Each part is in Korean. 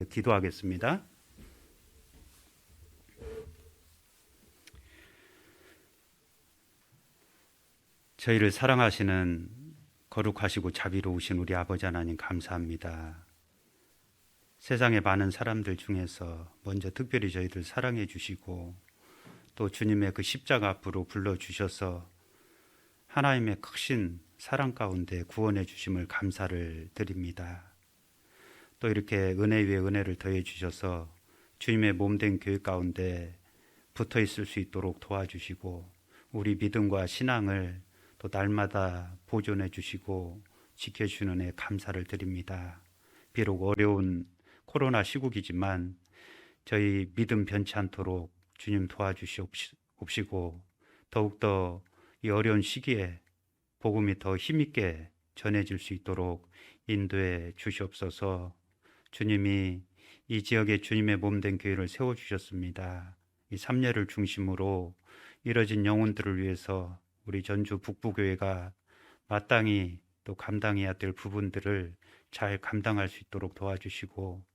기도하겠습니다. 저희를 사랑하시는 거룩하시고 자비로우신 우리 아버지 하나님 감사합니다. 세상의 많은 사람들 중에서 먼저 특별히 저희들 사랑해 주시고 또 주님의 그 십자가 앞으로 불러주셔서 하나님의 크신 사랑 가운데 구원해 주심을 감사를 드립니다. 또 이렇게 은혜 위에 은혜를 더해 주셔서 주님의 몸된 교회 가운데 붙어 있을 수 있도록 도와주시고 우리 믿음과 신앙을 또 날마다 보존해 주시고 지켜주는 애 감사를 드립니다. 비록 어려운 코로나 시국이지만 저희 믿음 변치 않도록 주님 도와주시옵시고 더욱더 이 어려운 시기에 복음이 더 힘있게 전해질 수 있도록 인도해 주시옵소서. 주님이 이 지역에 주님의 몸된 교회를 세워주셨습니다. 이 삼례를 중심으로 이뤄진 영혼들을 위해서 우리 전주 북부교회가 마땅히 또 감당해야 될 부분들을 잘 감당할 수 있도록 도와주시고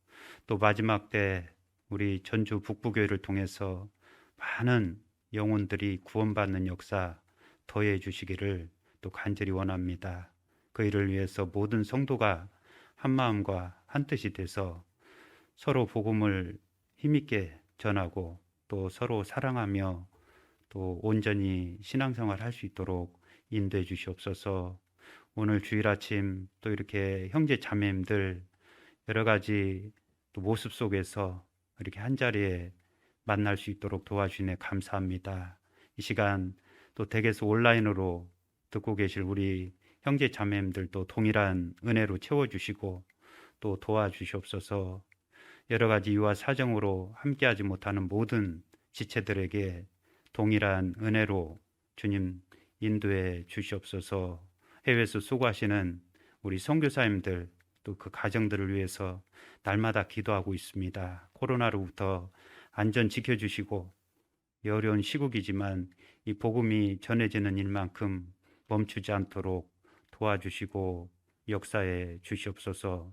또 마지막 때 우리 전주 북부교회를 통해서 많은 영혼들이 구원받는 역사 더해 주시기를 또 간절히 원합니다. 그 일을 위해서 모든 성도가 한 마음과 한 뜻이 돼서 서로 복음을 힘있게 전하고 또 서로 사랑하며 또 온전히 신앙생활 할 수 있도록 인도해 주시옵소서. 오늘 주일 아침 또 이렇게 형제 자매님들 여러 가지 또 모습 속에서 이렇게 한 자리에 만날 수 있도록 도와주시네 감사합니다. 이 시간 또 댁에서 온라인으로 듣고 계실 우리 형제 자매님들도 동일한 은혜로 채워주시고 또 도와주시옵소서. 여러 가지 이유와 사정으로 함께하지 못하는 모든 지체들에게 동일한 은혜로 주님 인도해 주시옵소서. 해외에서 수고하시는 우리 선교사님들 또 그 가정들을 위해서 날마다 기도하고 있습니다. 코로나로부터 안전 지켜주시고 이 어려운 시국이지만 이 복음이 전해지는 일만큼 멈추지 않도록 도와주시고 역사해 주시옵소서.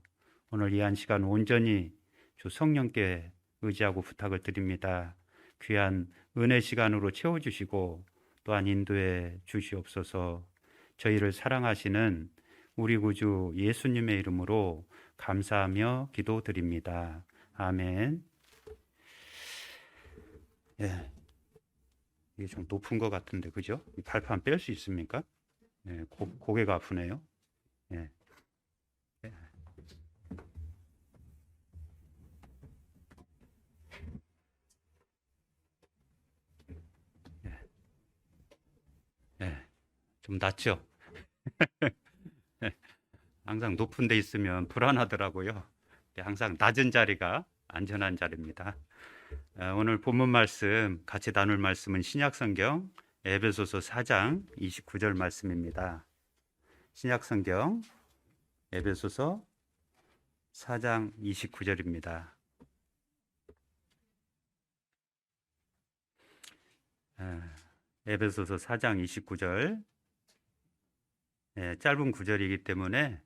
오늘 이 한 시간 온전히 주 성령께 의지하고 부탁을 드립니다. 귀한 은혜 시간으로 채워주시고 또한 인도해 주시옵소서. 저희를 사랑하시는 우리 구주 예수님의 이름으로 감사하며 기도드립니다. 아멘. 예, 이게 좀 높은 것 같은데 그죠? 이 발판 뺄 수 있습니까? 예, 고개가 아프네요. 예. 예. 예. 좀 낫죠? 항상 높은 데 있으면 불안하더라고요. 항상 낮은 자리가 안전한 자리입니다. 오늘 본문 말씀 같이 나눌 말씀은 신약성경 에베소서 4장 29절 말씀입니다. 신약성경 에베소서 4장 29절입니다. 에베소서 4장 29절 짧은 구절이기 때문에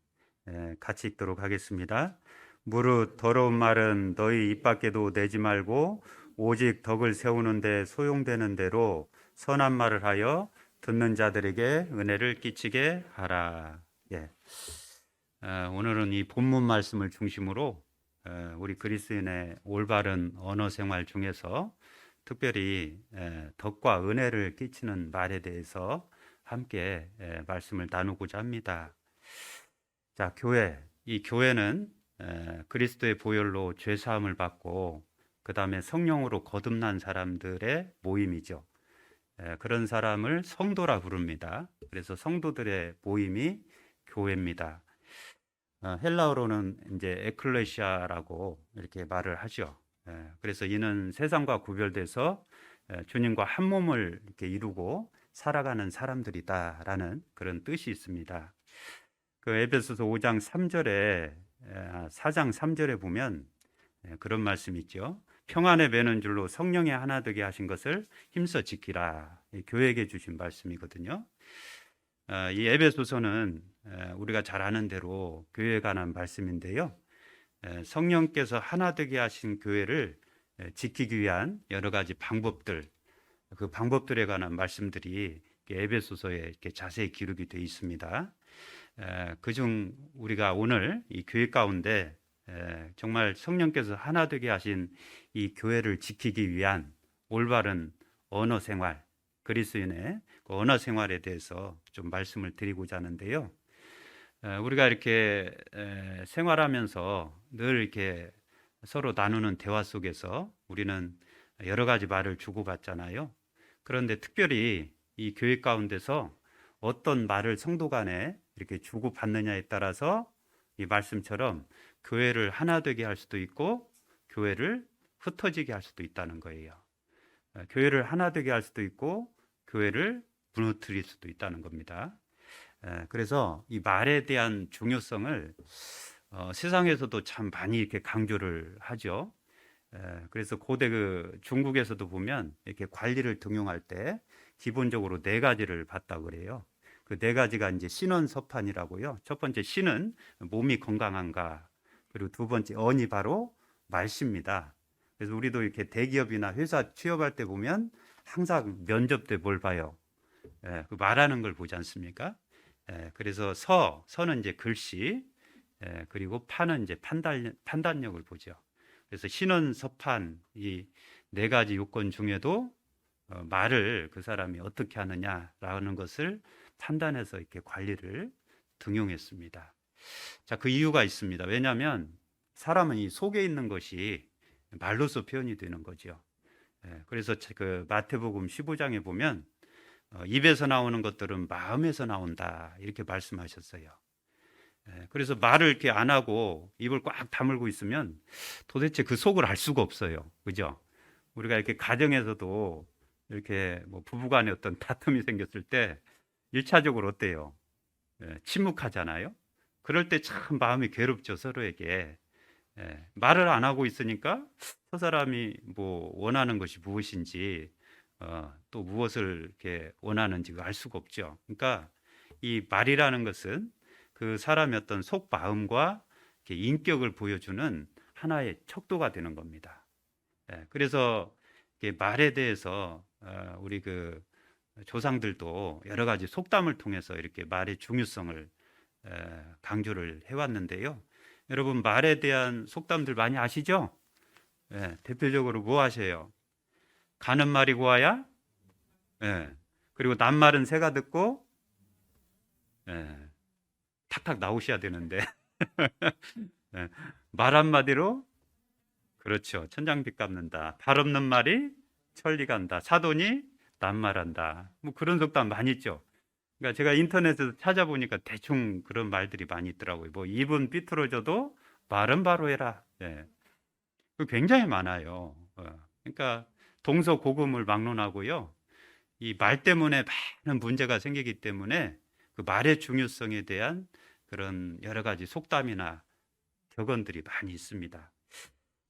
같이 읽도록 하겠습니다. 무릇 더러운 말은 너희 입 밖에도 내지 말고 오직 덕을 세우는 데 소용되는 대로 선한 말을 하여 듣는 자들에게 은혜를 끼치게 하라. 오늘은 이 본문 말씀을 중심으로 우리 그리스도인의 올바른 언어 생활 중에서 특별히 덕과 은혜를 끼치는 말에 대해서 함께 말씀을 나누고자 합니다. 자, 이 교회는 그리스도의 보혈로 죄 사함을 받고 그 다음에 성령으로 거듭난 사람들의 모임이죠. 그런 사람을 성도라 부릅니다. 그래서 성도들의 모임이 교회입니다. 헬라어로는 이제 에클레시아라고 이렇게 말을 하죠. 그래서 이는 세상과 구별돼서 주님과 한 몸을 이렇게 이루고 살아가는 사람들이다라는 그런 뜻이 있습니다. 그 에베소서 5장 3절에 4장 3절에 보면 그런 말씀이 있죠. 평안에 매는 줄로 성령의 하나 되게 하신 것을 힘써 지키라. 교회에게 주신 말씀이거든요. 이 에베소서는 우리가 잘 아는 대로 교회에 관한 말씀인데요. 성령께서 하나 되게 하신 교회를 지키기 위한 여러 가지 방법들, 그 방법들에 관한 말씀들이 에베소서에 이렇게 자세히 기록이 되어 있습니다. 그중 우리가 오늘 이 교회 가운데 정말 성령께서 하나 되게 하신 이 교회를 지키기 위한 올바른 언어 생활, 그리스도인의 그 언어 생활에 대해서 좀 말씀을 드리고자 하는데요. 우리가 이렇게 생활하면서 늘 이렇게 서로 나누는 대화 속에서 우리는 여러 가지 말을 주고받잖아요. 그런데 특별히 이 교회 가운데서 어떤 말을 성도 간에 이렇게 주고받느냐에 따라서 이 말씀처럼 교회를 하나 되게 할 수도 있고 교회를 흩어지게 할 수도 있다는 거예요. 교회를 하나 되게 할 수도 있고 교회를 무너뜨릴 수도 있다는 겁니다. 그래서 이 말에 대한 중요성을 세상에서도 참 많이 이렇게 강조를 하죠. 그래서 고대 그 중국에서도 보면 이렇게 관리를 등용할 때 기본적으로 4가지를 봤다 그래요. 그 4가지가 이제 신언서판이라고요. 첫 번째 신은 몸이 건강한가, 그리고 두 번째 언이 바로 말씨입니다. 그래서 우리도 이렇게 대기업이나 회사 취업할 때 보면 항상 면접 때 뭘 봐요? 그 말하는 걸 보지 않습니까? 그래서 서는 이제 글씨, 그리고 판은 이제 판단력을 보죠. 그래서 신언, 서판 이 4가지 요건 중에도 말을 그 사람이 어떻게 하느냐라는 것을 판단해서 이렇게 관리를 등용했습니다. 자, 그 이유가 있습니다. 왜냐하면 사람은 이 속에 있는 것이 말로서 표현이 되는 거죠. 그래서 그 마태복음 15장에 보면 입에서 나오는 것들은 마음에서 나온다 이렇게 말씀하셨어요. 그래서 말을 이렇게 안 하고 입을 꽉 다물고 있으면 도대체 그 속을 알 수가 없어요. 그죠? 우리가 이렇게 가정에서도 이렇게 뭐 부부간에 어떤 다툼이 생겼을 때 1차적으로 어때요? 침묵하잖아요. 그럴 때 참 마음이 괴롭죠, 서로에게. 말을 안 하고 있으니까 저 사람이 뭐 원하는 것이 무엇인지 또 무엇을 이렇게 원하는지 알 수가 없죠. 그러니까 이 말이라는 것은 그 사람의 어떤 속 마음과 인격을 보여주는 하나의 척도가 되는 겁니다. 그래서 말에 대해서 우리 그 조상들도 여러 가지 속담을 통해서 이렇게 말의 중요성을 강조를 해왔는데요. 여러분 말에 대한 속담들 많이 아시죠? 대표적으로 뭐 하세요? 가는 말이 고와야? 그리고 낱말은 새가 듣고 탁탁 나오셔야 되는데 말 한마디로 그렇죠. 천장빚 갚는다. 발 없는 말이 천리 간다. 사돈이 낱말한다. 뭐 그런 속담 많이 있죠. 그러니까 제가 인터넷에서 찾아보니까 대충 그런 말들이 많이 있더라고요. 뭐 입은 삐뚤어져도 말은 바로 해라. 굉장히 많아요. 그러니까 동서고금을 막론하고요. 이 말 때문에 많은 문제가 생기기 때문에 그 말의 중요성에 대한 그런 여러 가지 속담이나 격언들이 많이 있습니다.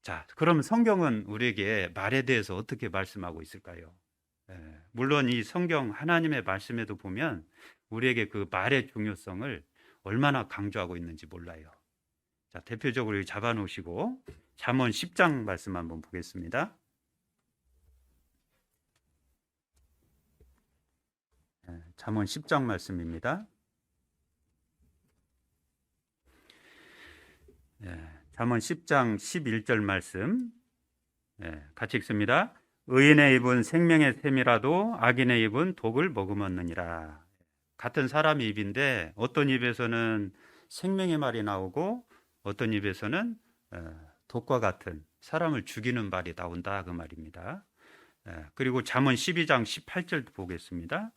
자, 그럼 성경은 우리에게 말에 대해서 어떻게 말씀하고 있을까요? 물론 이 성경 하나님의 말씀에도 보면 우리에게 그 말의 중요성을 얼마나 강조하고 있는지 몰라요. 자, 대표적으로 잡아놓으시고 잠언 10장 말씀 한번 보겠습니다. 잠언 10장 말씀입니다. 잠언 10장 11절 말씀 같이 읽습니다. 의인의 입은 생명의 샘이라도 악인의 입은 독을 머금었느니라. 같은 사람의 입인데 어떤 입에서는 생명의 말이 나오고 어떤 입에서는 독과 같은 사람을 죽이는 말이 나온다 그 말입니다. 그리고 잠언 12장 18절 보겠습니다.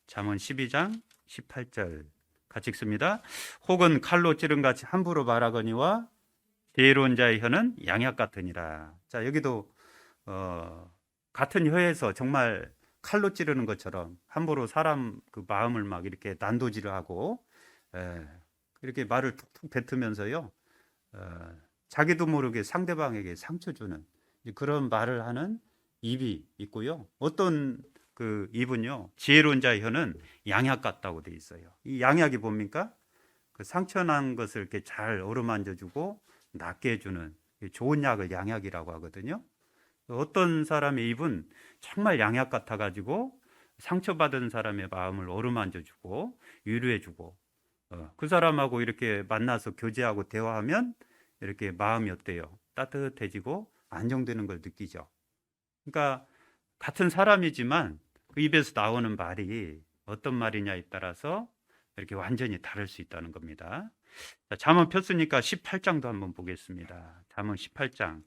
잠언 12장 18절 같이 읽습니다. 혹은 칼로 찌른 같이 함부로 말하거니와 지혜로운 자의 혀는 양약 같으니라. 자, 여기도 같은 혀에서 정말 칼로 찌르는 것처럼 함부로 사람 그 마음을 막 이렇게 난도질하고 이렇게 말을 툭툭 뱉으면서요 자기도 모르게 상대방에게 상처 주는 그런 말을 하는 입이 있고요. 어떤 그 입은요 지혜로운 자의 혀는 양약 같다고 돼 있어요. 이 양약이 뭡니까? 그 상처난 것을 이렇게 잘 어루만져주고 낫게 해주는 좋은 약을 양약이라고 하거든요. 어떤 사람의 입은 정말 양약 같아가지고 상처받은 사람의 마음을 어루만져주고 위로해주고, 그 사람하고 이렇게 만나서 교제하고 대화하면 이렇게 마음이 어때요? 따뜻해지고 안정되는 걸 느끼죠. 그러니까 같은 사람이지만 그 입에서 나오는 말이 어떤 말이냐에 따라서 이렇게 완전히 다를 수 있다는 겁니다. 자, 잠언 폈으니까 18장도 한번 보겠습니다. 잠언 18장.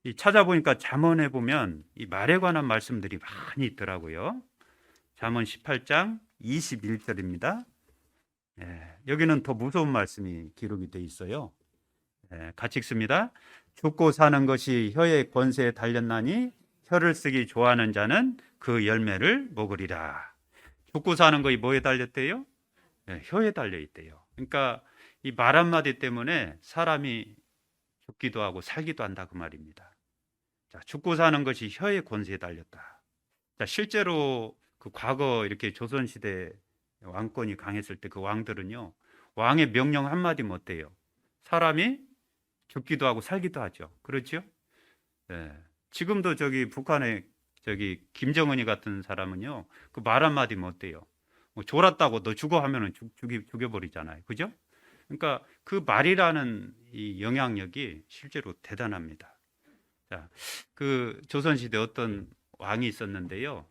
이 찾아보니까 잠언에 보면 이 말에 관한 말씀들이 많이 있더라고요. 잠언 18장 21절입니다. 여기는 더 무서운 말씀이 기록이 돼 있어요. 같이 읽습니다. 죽고 사는 것이 혀의 권세에 달렸나니 혀를 쓰기 좋아하는 자는 그 열매를 먹으리라. 죽고 사는 것이 뭐에 달렸대요? 혀에 달려 있대요. 그러니까 이 말 한마디 때문에 사람이 죽기도 하고 살기도 한다 그 말입니다. 자, 죽고 사는 것이 혀의 권세에 달렸다. 자, 실제로 그 과거 이렇게 조선시대 왕권이 강했을 때 그 왕들은요, 왕의 명령 한마디면 어때요? 사람이 죽기도 하고 살기도 하죠. 그렇죠? 지금도 저기 북한의 저기 김정은이 같은 사람은요, 그 말 한마디면 어때요? 뭐 졸았다고 너 죽어 하면은 죽여버리잖아요. 그죠? 그러니까 그 말이라는 이 영향력이 실제로 대단합니다. 자, 그 조선시대 어떤 왕이 있었는데요.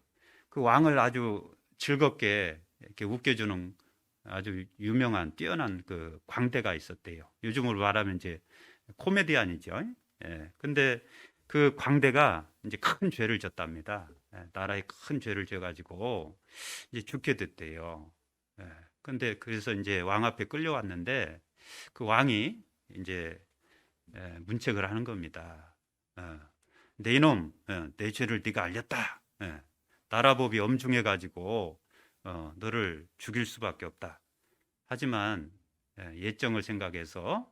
그 왕을 아주 즐겁게 이렇게 웃겨주는 아주 유명한 뛰어난 그 광대가 있었대요. 요즘으로 말하면 이제 코미디언이죠. 근데 그 광대가 이제 큰 죄를 졌답니다. 나라에 큰 죄를 져가지고 이제 죽게 됐대요. 근데 그래서 이제 왕 앞에 끌려왔는데 그 왕이 이제 문책을 하는 겁니다. 내 이놈, 내 죄를 네가 알렸다. 나라법이 엄중해가지고 너를 죽일 수밖에 없다. 하지만 예정을 생각해서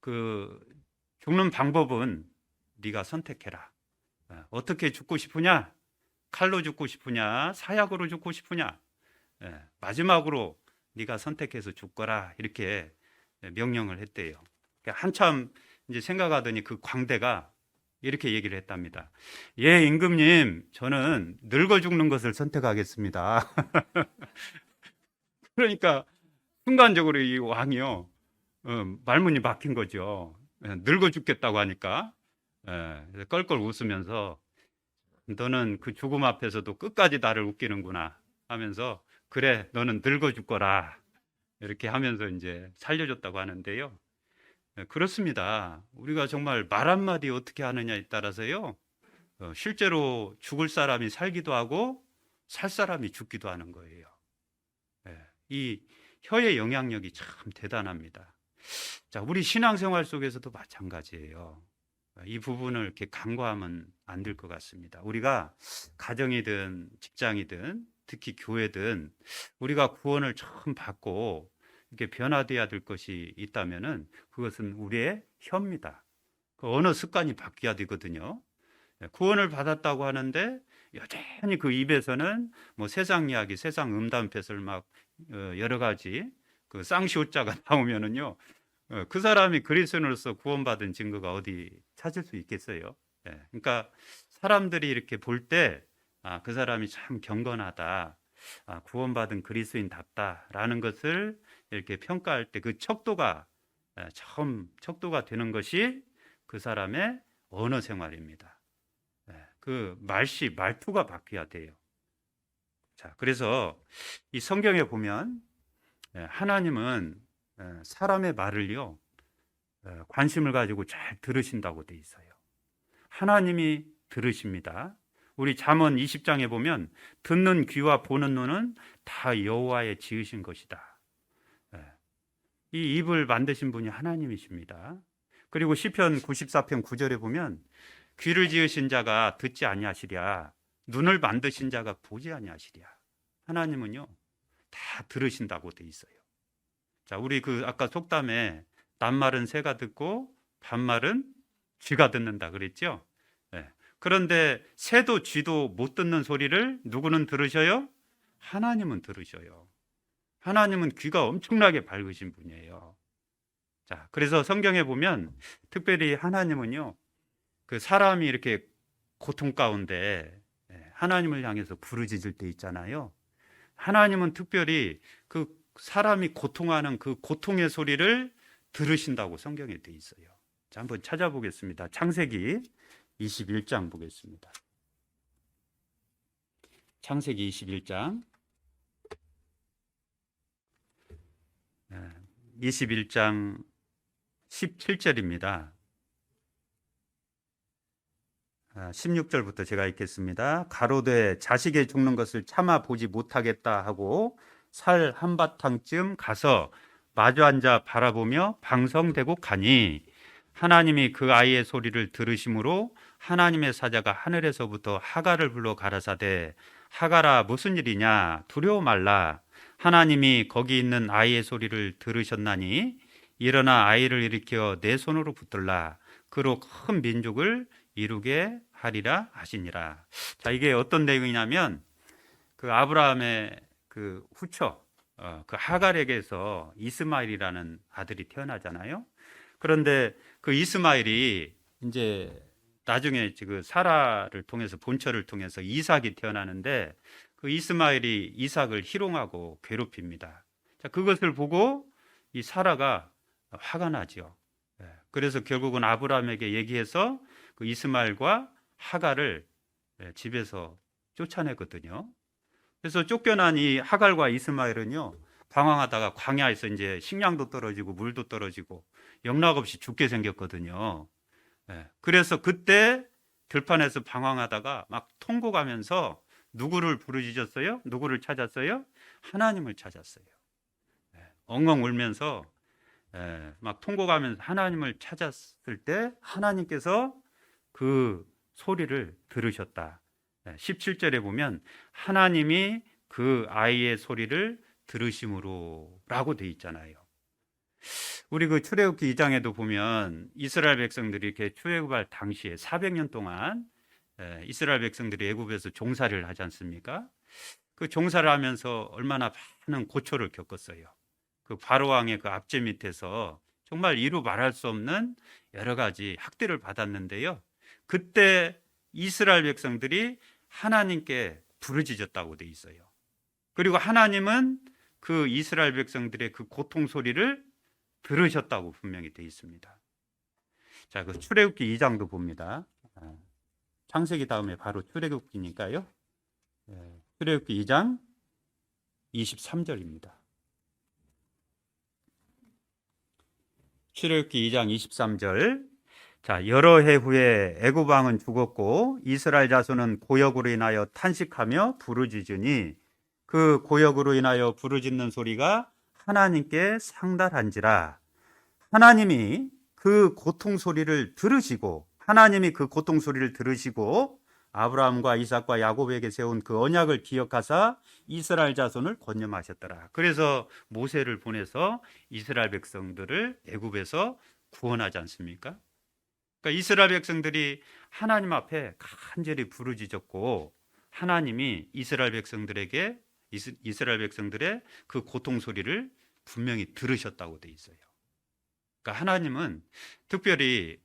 그 죽는 방법은 네가 선택해라. 어떻게 죽고 싶으냐? 칼로 죽고 싶으냐? 사약으로 죽고 싶으냐? 마지막으로 네가 선택해서 죽거라. 이렇게 명령을 했대요. 한참 이제 생각하더니 그 광대가 이렇게 얘기를 했답니다. 예, 임금님, 저는 늙어 죽는 것을 선택하겠습니다. 그러니까 순간적으로 이 왕이요, 말문이 막힌 거죠. 늙어 죽겠다고 하니까 껄껄 웃으면서 너는 그 죽음 앞에서도 끝까지 나를 웃기는구나 하면서 그래, 너는 늙어 죽거라 이렇게 하면서 이제 살려줬다고 하는데요. 그렇습니다. 우리가 정말 말 한마디 어떻게 하느냐에 따라서요, 실제로 죽을 사람이 살기도 하고 살 사람이 죽기도 하는 거예요. 이 혀의 영향력이 참 대단합니다. 자, 우리 신앙생활 속에서도 마찬가지예요. 이 부분을 이렇게 간과하면 안 될 것 같습니다. 우리가 가정이든 직장이든 특히 교회든 우리가 구원을 처음 받고 이렇게 변화돼야 될 것이 있다면은 그것은 우리의 혀입니다. 그 언어 습관이 바뀌어야 되거든요. 구원을 받았다고 하는데 여전히 그 입에서는 뭐 세상 이야기, 세상 음담패설 막 여러 가지 그 쌍시옷자가 나오면은요, 그 사람이 그리스도인으로서 구원받은 증거가 어디 찾을 수 있겠어요? 그러니까 사람들이 이렇게 볼 때 그 사람이 참 경건하다, 구원받은 그리스도인답다라는 것을 이렇게 평가할 때 그 척도가 처음 척도가 되는 것이 그 사람의 언어 생활입니다. 그 말투가 바뀌어야 돼요. 자, 그래서 이 성경에 보면 하나님은 사람의 말을요, 관심을 가지고 잘 들으신다고 돼 있어요. 하나님이 들으십니다. 우리 잠언 20장에 보면 듣는 귀와 보는 눈은 다 여호와의 지으신 것이다. 이 입을 만드신 분이 하나님이십니다. 그리고 시편 94편 9절에 보면 귀를 지으신 자가 듣지 아니하시랴, 눈을 만드신 자가 보지 아니하시랴. 하나님은요 다 들으신다고 돼 있어요. 자, 우리 그 아까 속담에 낱말은 새가 듣고 반말은 쥐가 듣는다 그랬죠? 그런데 새도 쥐도 못 듣는 소리를 누구는 들으셔요? 하나님은 들으셔요. 하나님은 귀가 엄청나게 밝으신 분이에요. 자, 그래서 성경에 보면 특별히 하나님은요, 그 사람이 이렇게 고통 가운데 하나님을 향해서 부르짖을 때 있잖아요. 하나님은 특별히 그 사람이 고통하는 그 고통의 소리를 들으신다고 성경에 돼 있어요. 자, 한번 찾아보겠습니다. 창세기 21장 보겠습니다. 창세기 21장 21장 17절입니다. 16절부터 제가 읽겠습니다. 가로되 자식이 죽는 것을 참아 보지 못하겠다 하고 살 한바탕쯤 가서 마주 앉아 바라보며 방성되고 가니 하나님이 그 아이의 소리를 들으심으로 하나님의 사자가 하늘에서부터 하갈을 불러 가라사대 하갈아 무슨 일이냐 두려워 말라 하나님이 거기 있는 아이의 소리를 들으셨나니 일어나 아이를 일으켜 내 손으로 붙들라 그로 큰 민족을 이루게 하리라 하시니라. 자, 이게 어떤 내용이냐면 그 아브라함의 그 후처 그 하갈에게서 이스마엘이라는 아들이 태어나잖아요. 그런데 그 이스마엘이 이제 나중에 그 사라를 통해서 본처를 통해서 이삭이 태어나는데 그 이스마엘이 이삭을 희롱하고 괴롭힙니다. 자, 그것을 보고 이 사라가 화가 나죠. 그래서 결국은 아브라함에게 얘기해서 그 이스마엘과 하갈을 집에서 쫓아내거든요. 그래서 쫓겨난 이 하갈과 이스마엘은요, 방황하다가 광야에서 이제 식량도 떨어지고 물도 떨어지고 영락없이 죽게 생겼거든요. 그래서 그때 들판에서 방황하다가 막 통곡하면서 누구를 부르짖었어요? 누구를 찾았어요? 하나님을 찾았어요. 엉엉 울면서 막 통곡하면서 하나님을 찾았을 때 하나님께서 그 소리를 들으셨다. 17절에 보면 하나님이 그 아이의 소리를 들으심으로 라고 돼 있잖아요. 우리 그 출애굽기 2장에도 보면 이스라엘 백성들이 이렇게 출애굽할 당시에 400년 동안 이스라엘 백성들이 애굽에서 종살이를 하지 않습니까? 그 종살이를 하면서 얼마나 많은 고초를 겪었어요. 그 바로 왕의 그 압제 밑에서 정말 이루 말할 수 없는 여러 가지 학대를 받았는데요. 그때 이스라엘 백성들이 하나님께 부르짖었다고 돼 있어요. 그리고 하나님은 그 이스라엘 백성들의 그 고통 소리를 들으셨다고 분명히 돼 있습니다. 자, 그 출애굽기 2장도 봅니다. 창세기 다음에 바로 출애굽기니까요. 출애굽기 2장 23절입니다. 출애굽기 2장 23절. 자, 여러 해 후에 애굽 왕은 죽었고 이스라엘 자손은 고역으로 인하여 탄식하며 부르짖으니 그 고역으로 인하여 부르짖는 소리가 하나님께 상달한지라. 하나님이 그 고통 소리를 들으시고 아브라함과 이삭과 야곱에게 세운 그 언약을 기억하사 이스라엘 자손을 권념하셨더라. 그래서 모세를 보내서 이스라엘 백성들을 애굽에서 구원하지 않습니까? 그러니까 이스라엘 백성들이 하나님 앞에 간절히 부르짖었고 하나님이 이스라엘 백성들의 그 고통 소리를 분명히 들으셨다고 돼 있어요. 그러니까 하나님은 특별히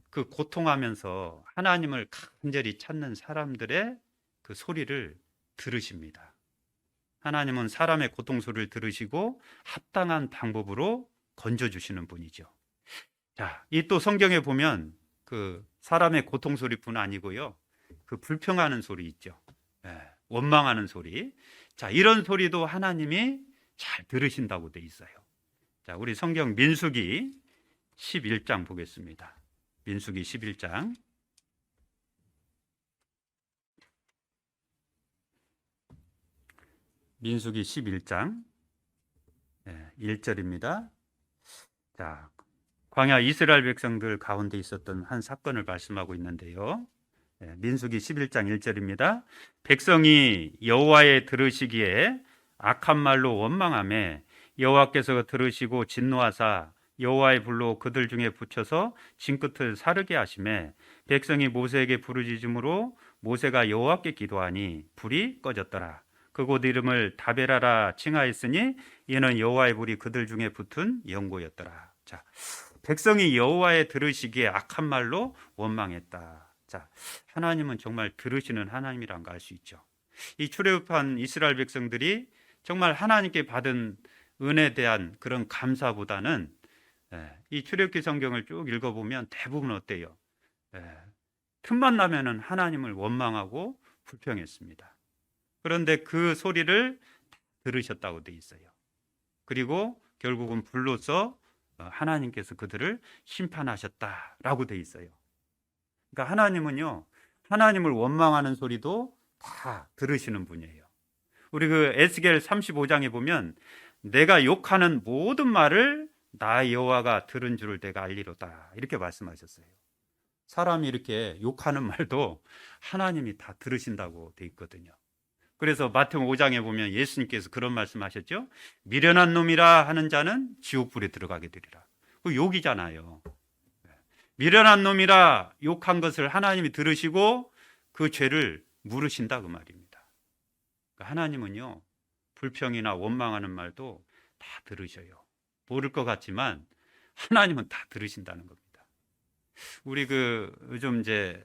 그 고통하면서 하나님을 간절히 찾는 사람들의 그 소리를 들으십니다. 하나님은 사람의 고통 소리를 들으시고 합당한 방법으로 건져주시는 분이죠. 자, 이 또 성경에 보면 그 사람의 고통 소리뿐 아니고요, 그 불평하는 소리 있죠. 원망하는 소리. 자, 이런 소리도 하나님이 잘 들으신다고 돼 있어요. 자, 우리 성경 민수기 11장 보겠습니다. 민수기 11장. 민수기 11장 1절입니다. 자, 광야 이스라엘 백성들 가운데 있었던 한 사건을 말씀하고 있는데요. 민수기 11장 1절입니다. 백성이 여호와의 들으시기에 악한 말로 원망하며 여호와께서 들으시고 진노하사 여호와의 불로 그들 중에 붙여서 진끝을 사르게 하시매 백성이 모세에게 부르짖음으로 모세가 여호와께 기도하니 불이 꺼졌더라. 그곳 이름을 다베라라 칭하였으니 이는 여호와의 불이 그들 중에 붙은 연고였더라. 자, 백성이 여호와의 들으시기에 악한 말로 원망했다. 자, 하나님은 정말 들으시는 하나님이란 걸 알 수 있죠. 이 출애굽한 이스라엘 백성들이 정말 하나님께 받은 은혜에 대한 그런 감사보다는 이 출애굽기 성경을 쭉 읽어보면 대부분 어때요? 틈만 나면은 하나님을 원망하고 불평했습니다. 그런데 그 소리를 들으셨다고 돼 있어요. 그리고 결국은 불로서 하나님께서 그들을 심판하셨다라고 돼 있어요. 그러니까 하나님은요, 하나님을 원망하는 소리도 다 들으시는 분이에요. 우리 그 에스겔 35장에 보면 내가 욕하는 모든 말을 나 여호와가 들은 줄을 내가 알리로다 이렇게 말씀하셨어요. 사람이 이렇게 욕하는 말도 하나님이 다 들으신다고 돼 있거든요. 그래서 마태복음 5장에 보면 예수님께서 그런 말씀하셨죠. 미련한 놈이라 하는 자는 지옥불에 들어가게 되리라. 그 욕이잖아요. 미련한 놈이라 욕한 것을 하나님이 들으시고 그 죄를 물으신다 그 말입니다. 그러니까 하나님은요, 불평이나 원망하는 말도 다 들으셔요. 모를 것 같지만 하나님은 다 들으신다는 겁니다. 우리 그 요즘 이제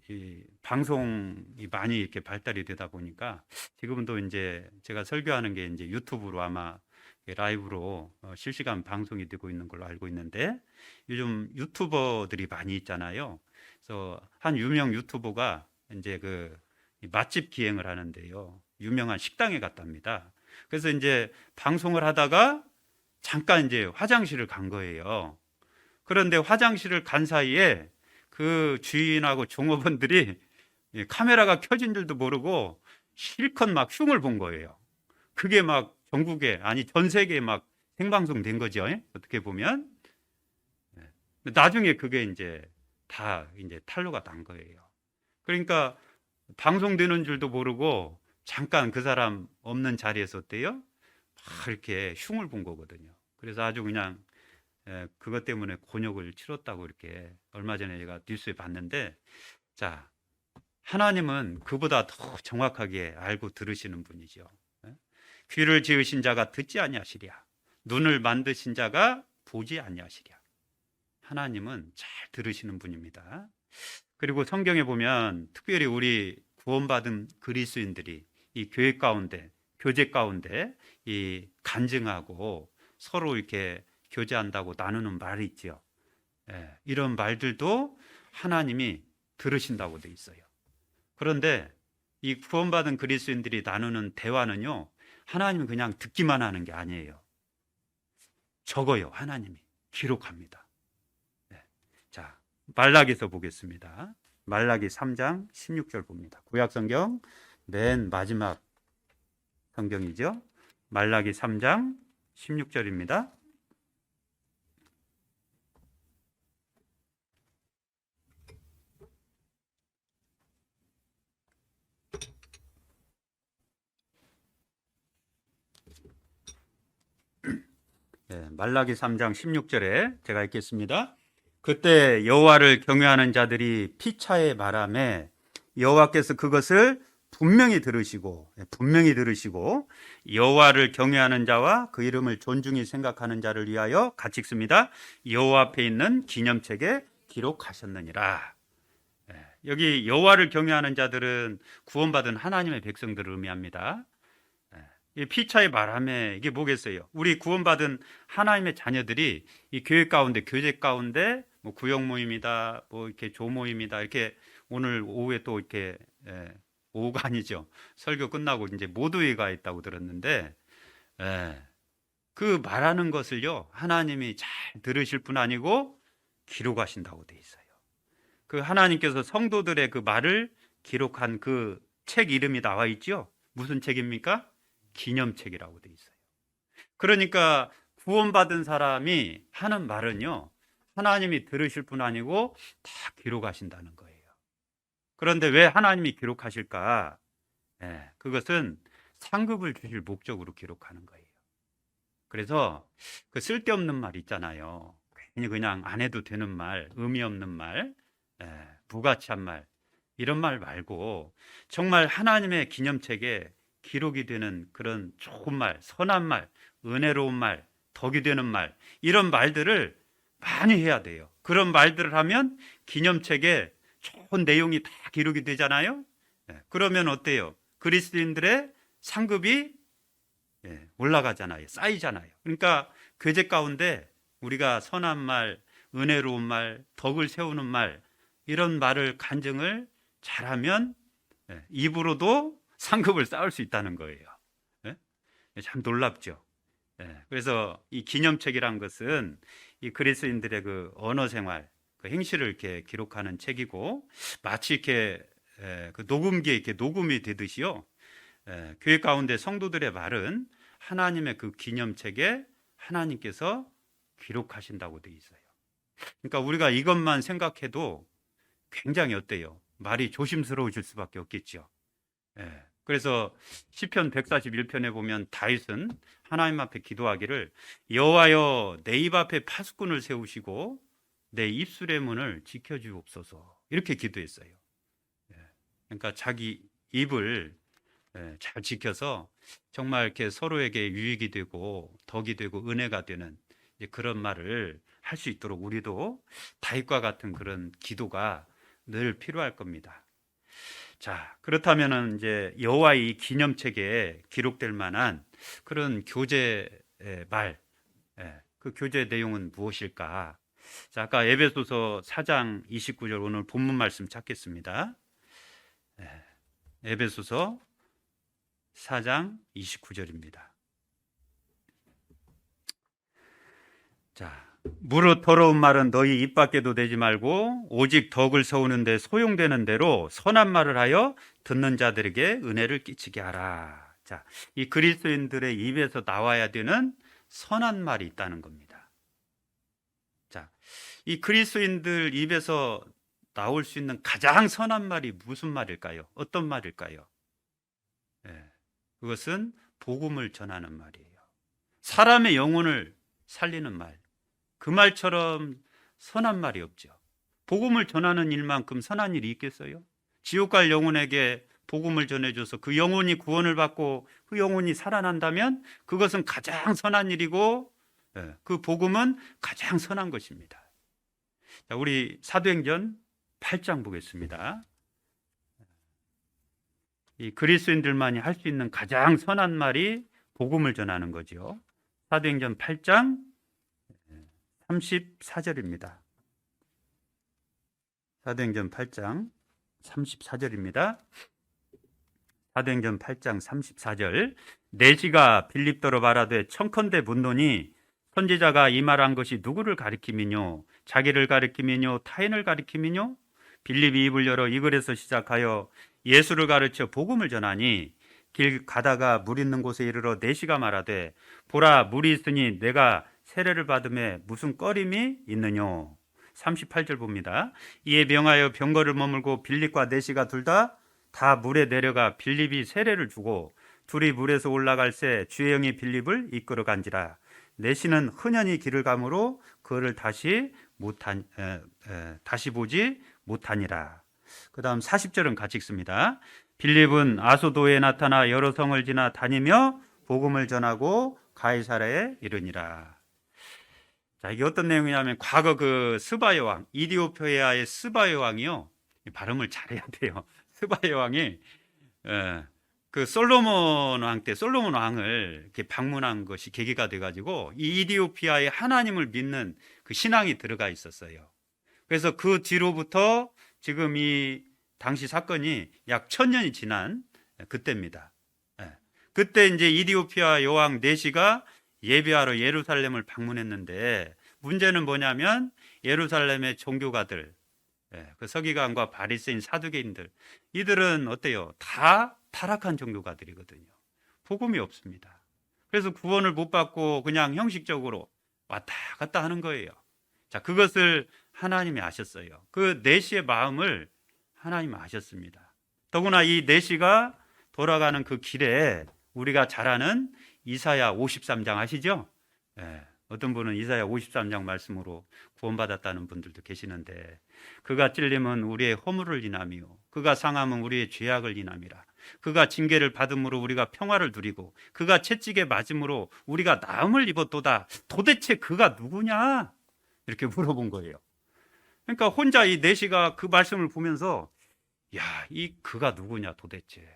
이 방송이 많이 이렇게 발달이 되다 보니까 지금도 이제 제가 설교하는 게 이제 유튜브로 아마 라이브로 실시간 방송이 되고 있는 걸로 알고 있는데 요즘 유튜버들이 많이 있잖아요. 그래서 한 유명 유튜버가 이제 그 맛집 기행을 하는데요. 유명한 식당에 갔답니다. 그래서 이제 방송을 하다가 잠깐 이제 화장실을 간 거예요. 그런데 화장실을 간 사이에 그 주인하고 종업원들이 카메라가 켜진 줄도 모르고 실컷 막 흉을 본 거예요. 그게 막 전국에, 아니 전 세계에 막 생방송 된 거죠. 어떻게 보면. 나중에 그게 이제 다 이제 탄로가 난 거예요. 그러니까 방송되는 줄도 모르고 잠깐 그 사람 없는 자리에서 어때요? 막 이렇게 흉을 본 거거든요. 그래서 아주 그냥 그것 때문에 곤욕을 치렀다고 이렇게 얼마 전에 제가 뉴스에 봤는데, 자, 하나님은 그보다 더 정확하게 알고 들으시는 분이죠. 귀를 지으신 자가 듣지 아니하시랴, 눈을 만드신 자가 보지 아니하시랴. 하나님은 잘 들으시는 분입니다. 그리고 성경에 보면 특별히 우리 구원받은 그리스도인들이 이 교회 가운데, 교제 가운데 이 간증하고 서로 이렇게 교제한다고 나누는 말이 있죠. 이런 말들도 하나님이 들으신다고 돼 있어요. 그런데 이 구원받은 그리스도인들이 나누는 대화는요, 하나님이 그냥 듣기만 하는 게 아니에요. 적어요. 하나님이 기록합니다. 자, 말라기서 보겠습니다. 말라기 3장 16절 봅니다. 구약성경 맨 마지막 성경이죠. 말라기 3장 16절입니다. 말라기 3장 16절에 제가 읽겠습니다. 그때 여호와를 경외하는 자들이 피차에 말하매 여호와께서 그것을 분명히 들으시고 여호와를 경외하는 자와 그 이름을 존중히 생각하는 자를 위하여 같이 읽습니다. 여호와 앞에 있는 기념책에 기록하셨느니라. 여기 여호와를 경외하는 자들은 구원받은 하나님의 백성들을 의미합니다. 이 피차의 말함에 이게 뭐겠어요? 우리 구원받은 하나님의 자녀들이 이 교회 가운데, 교제 가운데 뭐 구역 모임이다, 뭐 이렇게 조 모임이다, 이렇게 오늘 오후에 또 이렇게 오후가 아니죠. 설교 끝나고 이제 모두회가 있다고 들었는데, 그 말하는 것을요 하나님이 잘 들으실 뿐 아니고 기록하신다고 돼 있어요. 그 하나님께서 성도들의 그 말을 기록한 그 책 이름이 나와 있죠. 무슨 책입니까? 기념책이라고 돼 있어요. 그러니까 구원받은 사람이 하는 말은요 하나님이 들으실 뿐 아니고 다 기록하신다는 거예요. 그런데 왜 하나님이 기록하실까? 그것은 상급을 주실 목적으로 기록하는 거예요. 그래서 그 쓸데없는 말 있잖아요. 괜히 그냥 안 해도 되는 말, 의미 없는 말, 부가치한 말, 이런 말 말고 정말 하나님의 기념책에 기록이 되는 그런 좋은 말, 선한 말, 은혜로운 말, 덕이 되는 말, 이런 말들을 많이 해야 돼요. 그런 말들을 하면 기념책에 좋은 내용이 다 기록이 되잖아요. 그러면 어때요? 그리스도인들의 상급이 올라가잖아요. 쌓이잖아요. 그러니까 교제 가운데 우리가 선한 말, 은혜로운 말, 덕을 세우는 말, 이런 말을 간증을 잘하면 입으로도 상급을 쌓을 수 있다는 거예요. 참 놀랍죠. 그래서 이 기념책이란 것은 이 그리스도인들의 그 언어 생활, 그 행실을 이렇게 기록하는 책이고, 마치 이렇게 그 녹음기에 이렇게 녹음이 되듯이요. 교회 가운데 성도들의 말은 하나님의 그 기념책에 하나님께서 기록하신다고 되어 있어요. 그러니까 우리가 이것만 생각해도 굉장히 어때요? 말이 조심스러워질 수밖에 없겠죠. 그래서 시편 141편에 보면 다윗은 하나님 앞에 기도하기를 여호와여 내 입 앞에 파수꾼을 세우시고 내 입술의 문을 지켜주옵소서, 이렇게 기도했어요. 그러니까 자기 입을 잘 지켜서 정말 이렇게 서로에게 유익이 되고 덕이 되고 은혜가 되는 그런 말을 할 수 있도록 우리도 다윗과 같은 그런 기도가 늘 필요할 겁니다. 자, 그렇다면은 이제 여호와의 기념책에 기록될 만한 그런 교제 말, 그 교제 내용은 무엇일까? 자, 아까 에베소서 4장 29절 오늘 본문 말씀 찾겠습니다. 에베소서 4장 29절입니다. 자, 무릇 더러운 말은 너희 입 밖에도 내지 말고 오직 덕을 세우는 데 소용되는 대로 선한 말을 하여 듣는 자들에게 은혜를 끼치게 하라. 자, 이 그리스도인들의 입에서 나와야 되는 선한 말이 있다는 겁니다. 자, 이 그리스도인들 입에서 나올 수 있는 가장 선한 말이 무슨 말일까요? 어떤 말일까요? 그것은 복음을 전하는 말이에요. 사람의 영혼을 살리는 말. 그 말처럼 선한 말이 없죠. 복음을 전하는 일만큼 선한 일이 있겠어요? 지옥 갈 영혼에게 복음을 전해줘서 그 영혼이 구원을 받고 그 영혼이 살아난다면 그것은 가장 선한 일이고, 그 복음은 가장 선한 것입니다. 자, 우리 사도행전 8장 보겠습니다. 이 그리스도인들만이 할 수 있는 가장 선한 말이 복음을 전하는 거죠. 사도행전 8장 34절입니다. 사도행전 8장 34절입니다. 사도행전 8장 34절. 내시가 빌립더로 말하되 청컨대 묻노니 선지자가 이 말한 것이 누구를 가리킴이뇨? 자기를 가리킴이뇨? 타인을 가리킴이뇨? 빌립이 입을 열어 이 글에서 시작하여 예수를 가르쳐 복음을 전하니 길 가다가 물 있는 곳에 이르러 내시가 말하되 보라 물이 있으니 내가 세례를 받음에 무슨 꺼림이 있느뇨? 38절 봅니다. 이에 명하여 병거를 머물고 빌립과 내시가 둘 다 물에 내려가 빌립이 세례를 주고 둘이 물에서 올라갈새 주의 영이 빌립을 이끌어 간지라. 내시는 흔연히 길을 가므로 그를 다시 보지 못하니라. 그 다음 40절은 같이 읽습니다. 빌립은 아소도에 나타나 여러 성을 지나 다니며 복음을 전하고 가이사랴에 이르니라. 자, 이게 어떤 내용이냐면 과거 그 스바의 왕, 이디오피아의 스바의 왕이요, 발음을 잘해야 돼요. 스바의 왕이 그 솔로몬 왕 때 솔로몬 왕을 이렇게 방문한 것이 계기가 돼가지고 이 이디오피아의 하나님을 믿는 그 신앙이 들어가 있었어요. 그래서 그 뒤로부터 지금 이 당시 사건이 약 1000년이 지난 그때입니다. 그때 이제 이디오피아 여왕 네시가 예배하러 예루살렘을 방문했는데 문제는 뭐냐면 예루살렘의 종교가들, 그 서기관과 바리새인 사두개인들, 이들은 어때요? 다 타락한 종교가들이거든요. 복음이 없습니다. 그래서 구원을 못 받고 그냥 형식적으로 왔다 갔다 하는 거예요. 자, 그것을 하나님이 아셨어요. 그 네시의 마음을 하나님이 아셨습니다. 더구나 이 네시가 돌아가는 그 길에 우리가 잘 아는 이사야 53장 아시죠? 어떤 분은 이사야 53장 말씀으로 구원받았다는 분들도 계시는데, 그가 찔림은 우리의 허물을 인하며 그가 상함은 우리의 죄악을 인함이라. 그가 징계를 받음으로 우리가 평화를 누리고 그가 채찍에 맞음으로 우리가 나음을 입었도다. 도대체 그가 누구냐? 이렇게 물어본 거예요. 그러니까 혼자 이 내시가 그 말씀을 보면서 야, 이 그가 누구냐 도대체.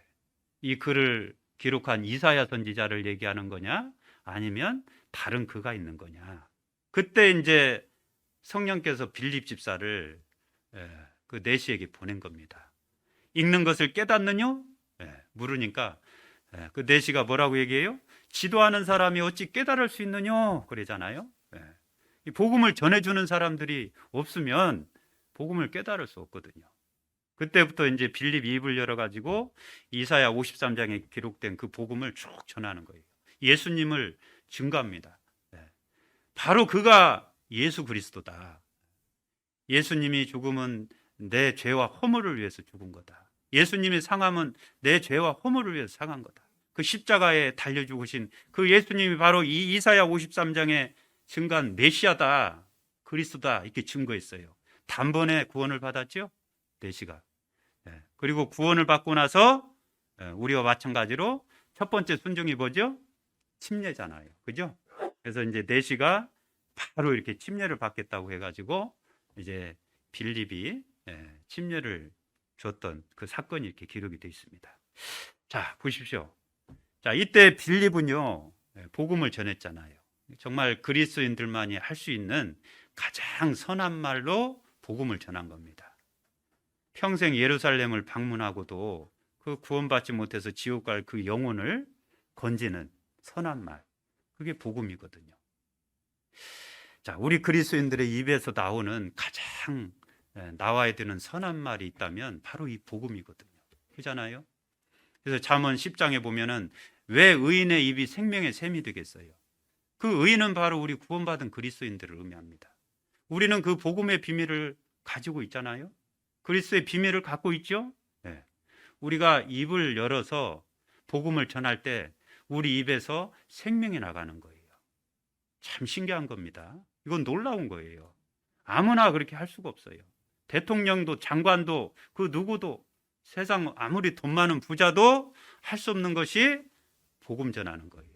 이 글을 기록한 이사야 선지자를 얘기하는 거냐? 아니면 다른 그가 있는 거냐? 그때 이제 성령께서 빌립 집사를 그 내시에게 보낸 겁니다. 읽는 것을 깨닫느냐? 물으니까 그 내시가 뭐라고 얘기해요? 지도하는 사람이 어찌 깨달을 수 있느냐? 그러잖아요. 이 복음을 전해주는 사람들이 없으면 복음을 깨달을 수 없거든요. 그때부터 이제 빌립 입을 열어가지고 이사야 53장에 기록된 그 복음을 쭉 전하는 거예요. 예수님을 증거합니다. 바로 그가 예수 그리스도다. 예수님이 죽음은 내 죄와 허물을 위해서 죽은 거다. 예수님의 상함은 내 죄와 허물을 위해서 상한 거다. 그 십자가에 달려 죽으신 그 예수님이 바로 이 이사야 53장에 증거한 메시아다, 그리스도다 이렇게 증거했어요. 단번에 구원을 받았죠, 내시가. 그리고 구원을 받고 나서 우리와 마찬가지로 첫 번째 순종이 뭐죠? 침례잖아요, 그죠? 그래서 이제 내시가 바로 이렇게 침례를 받겠다고 해가지고 이제 빌립이 침례를 줬던 그 사건이 이렇게 기록이 되어 있습니다. 자, 보십시오. 자, 이때 빌립은요 복음을 전했잖아요. 정말 그리스도인들만이 할 수 있는 가장 선한 말로 복음을 전한 겁니다. 평생 예루살렘을 방문하고도 그 구원받지 못해서 지옥 갈 그 영혼을 건지는 선한 말, 그게 복음이거든요. 자, 우리 그리스도인들의 입에서 나오는 가장 나와야 되는 선한 말이 있다면 바로 이 복음이거든요. 그렇잖아요? 그래서 잠언 10장에 보면은 왜 의인의 입이 생명의 샘이 되겠어요? 그 의인은 바로 우리 구원받은 그리스도인들을 의미합니다. 우리는 그 복음의 비밀을 가지고 있잖아요. 그리스도의 비밀을 갖고 있죠. 우리가 입을 열어서 복음을 전할 때 우리 입에서 생명이 나가는 거예요. 참 신기한 겁니다. 이건 놀라운 거예요. 아무나 그렇게 할 수가 없어요. 대통령도 장관도 그 누구도 세상 아무리 돈 많은 부자도 할 수 없는 것이 복음 전하는 거예요.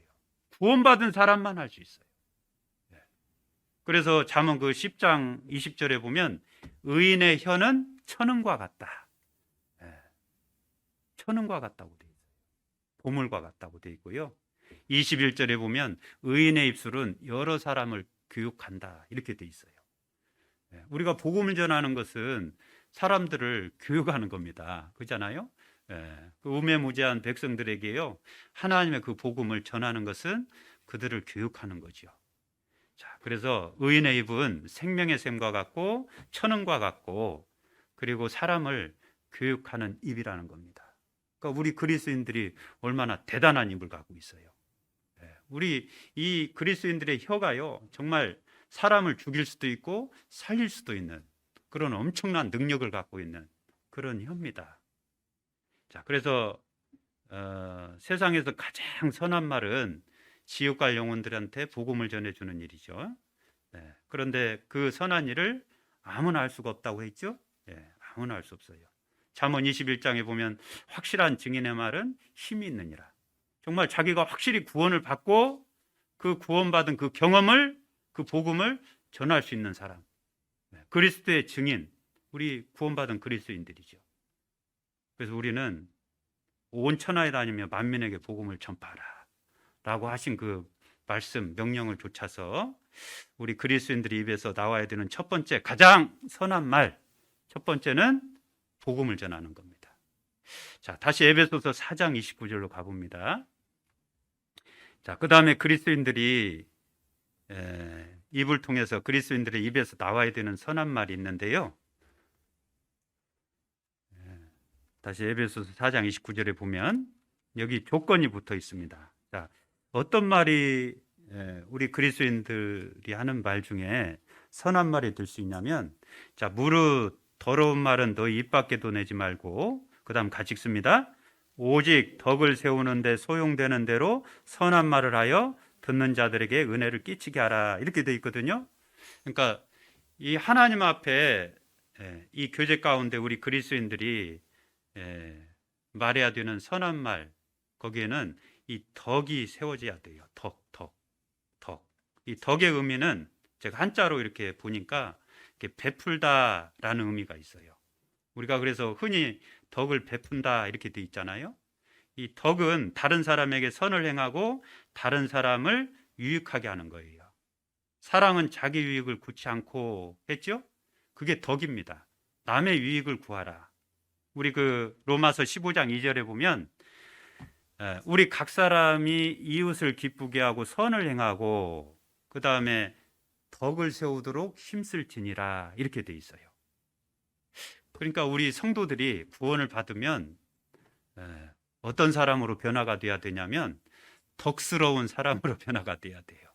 구원받은 사람만 할 수 있어요. 그래서 잠언 그 10장 20절에 보면 의인의 혀는 천은과 같다. 천은과 같다고 되어 있어요. 보물과 같다고 되어 있고요. 21절에 보면 의인의 입술은 여러 사람을 교육한다 이렇게 되어 있어요. 우리가 복음을 전하는 것은 사람들을 교육하는 겁니다. 그렇잖아요? 그 우매무지한 백성들에게요 하나님의 그 복음을 전하는 것은 그들을 교육하는 거죠. 자, 그래서 의인의 입은 생명의 샘과 같고 천은과 같고 그리고 사람을 교육하는 입이라는 겁니다. 그러니까 우리 그리스도인들이 얼마나 대단한 입을 갖고 있어요. 우리 이 그리스도인들의 혀가요 정말 사람을 죽일 수도 있고 살릴 수도 있는 그런 엄청난 능력을 갖고 있는 그런 혀입니다. 자, 그래서 세상에서 가장 선한 말은 지옥 갈 영혼들한테 복음을 전해주는 일이죠. 그런데 그 선한 일을 아무나 할 수가 없다고 했죠. 아무나 할 수 없어요. 잠언 21장에 보면 확실한 증인의 말은 힘이 있느니라. 정말 자기가 확실히 구원을 받고 그 구원받은 그 경험을 그 복음을 전할 수 있는 사람, 그리스도의 증인, 우리 구원받은 그리스도인들이죠. 그래서 우리는 온 천하에 다니며 만민에게 복음을 전파하라 라고 하신 그 말씀 명령을 좇아서 우리 그리스도인들의 입에서 나와야 되는 첫 번째 가장 선한 말, 첫 번째는 복음을 전하는 겁니다. 자, 다시 에베소서 4장 29절로 가봅니다. 자, 그 다음에 그리스도인들이 입을 통해서 그리스도인들의 입에서 나와야 되는 선한 말이 있는데요. 다시 에베소서 4장 29절에 보면 여기 조건이 붙어 있습니다. 자, 어떤 말이 우리 그리스도인들이 하는 말 중에 선한 말이 될 수 있냐면, 자, 무릇 더러운 말은 너희 입 밖에도 내지 말고, 그 다음 같이 읽습니다. 오직 덕을 세우는 데 소용되는 대로 선한 말을 하여 듣는 자들에게 은혜를 끼치게 하라 이렇게 되어 있거든요. 그러니까 이 하나님 앞에 이 교제 가운데 우리 그리스도인들이 말해야 되는 선한 말, 거기에는 이 덕이 세워져야 돼요. 덕. 이 덕의 의미는 제가 한자로 이렇게 보니까 이렇게 베풀다라는 의미가 있어요. 우리가 그래서 흔히 덕을 베푼다 이렇게 돼 있잖아요. 이 덕은 다른 사람에게 선을 행하고 다른 사람을 유익하게 하는 거예요. 사랑은 자기 유익을 구치 않고 했죠? 그게 덕입니다. 남의 유익을 구하라. 우리 그 로마서 15장 2절에 보면 우리 각 사람이 이웃을 기쁘게 하고 선을 행하고 그 다음에 덕을 세우도록 힘쓸지니라 이렇게 돼 있어요. 그러니까 우리 성도들이 구원을 받으면 어떤 사람으로 변화가 돼야 되냐면 덕스러운 사람으로 변화가 돼야 돼요.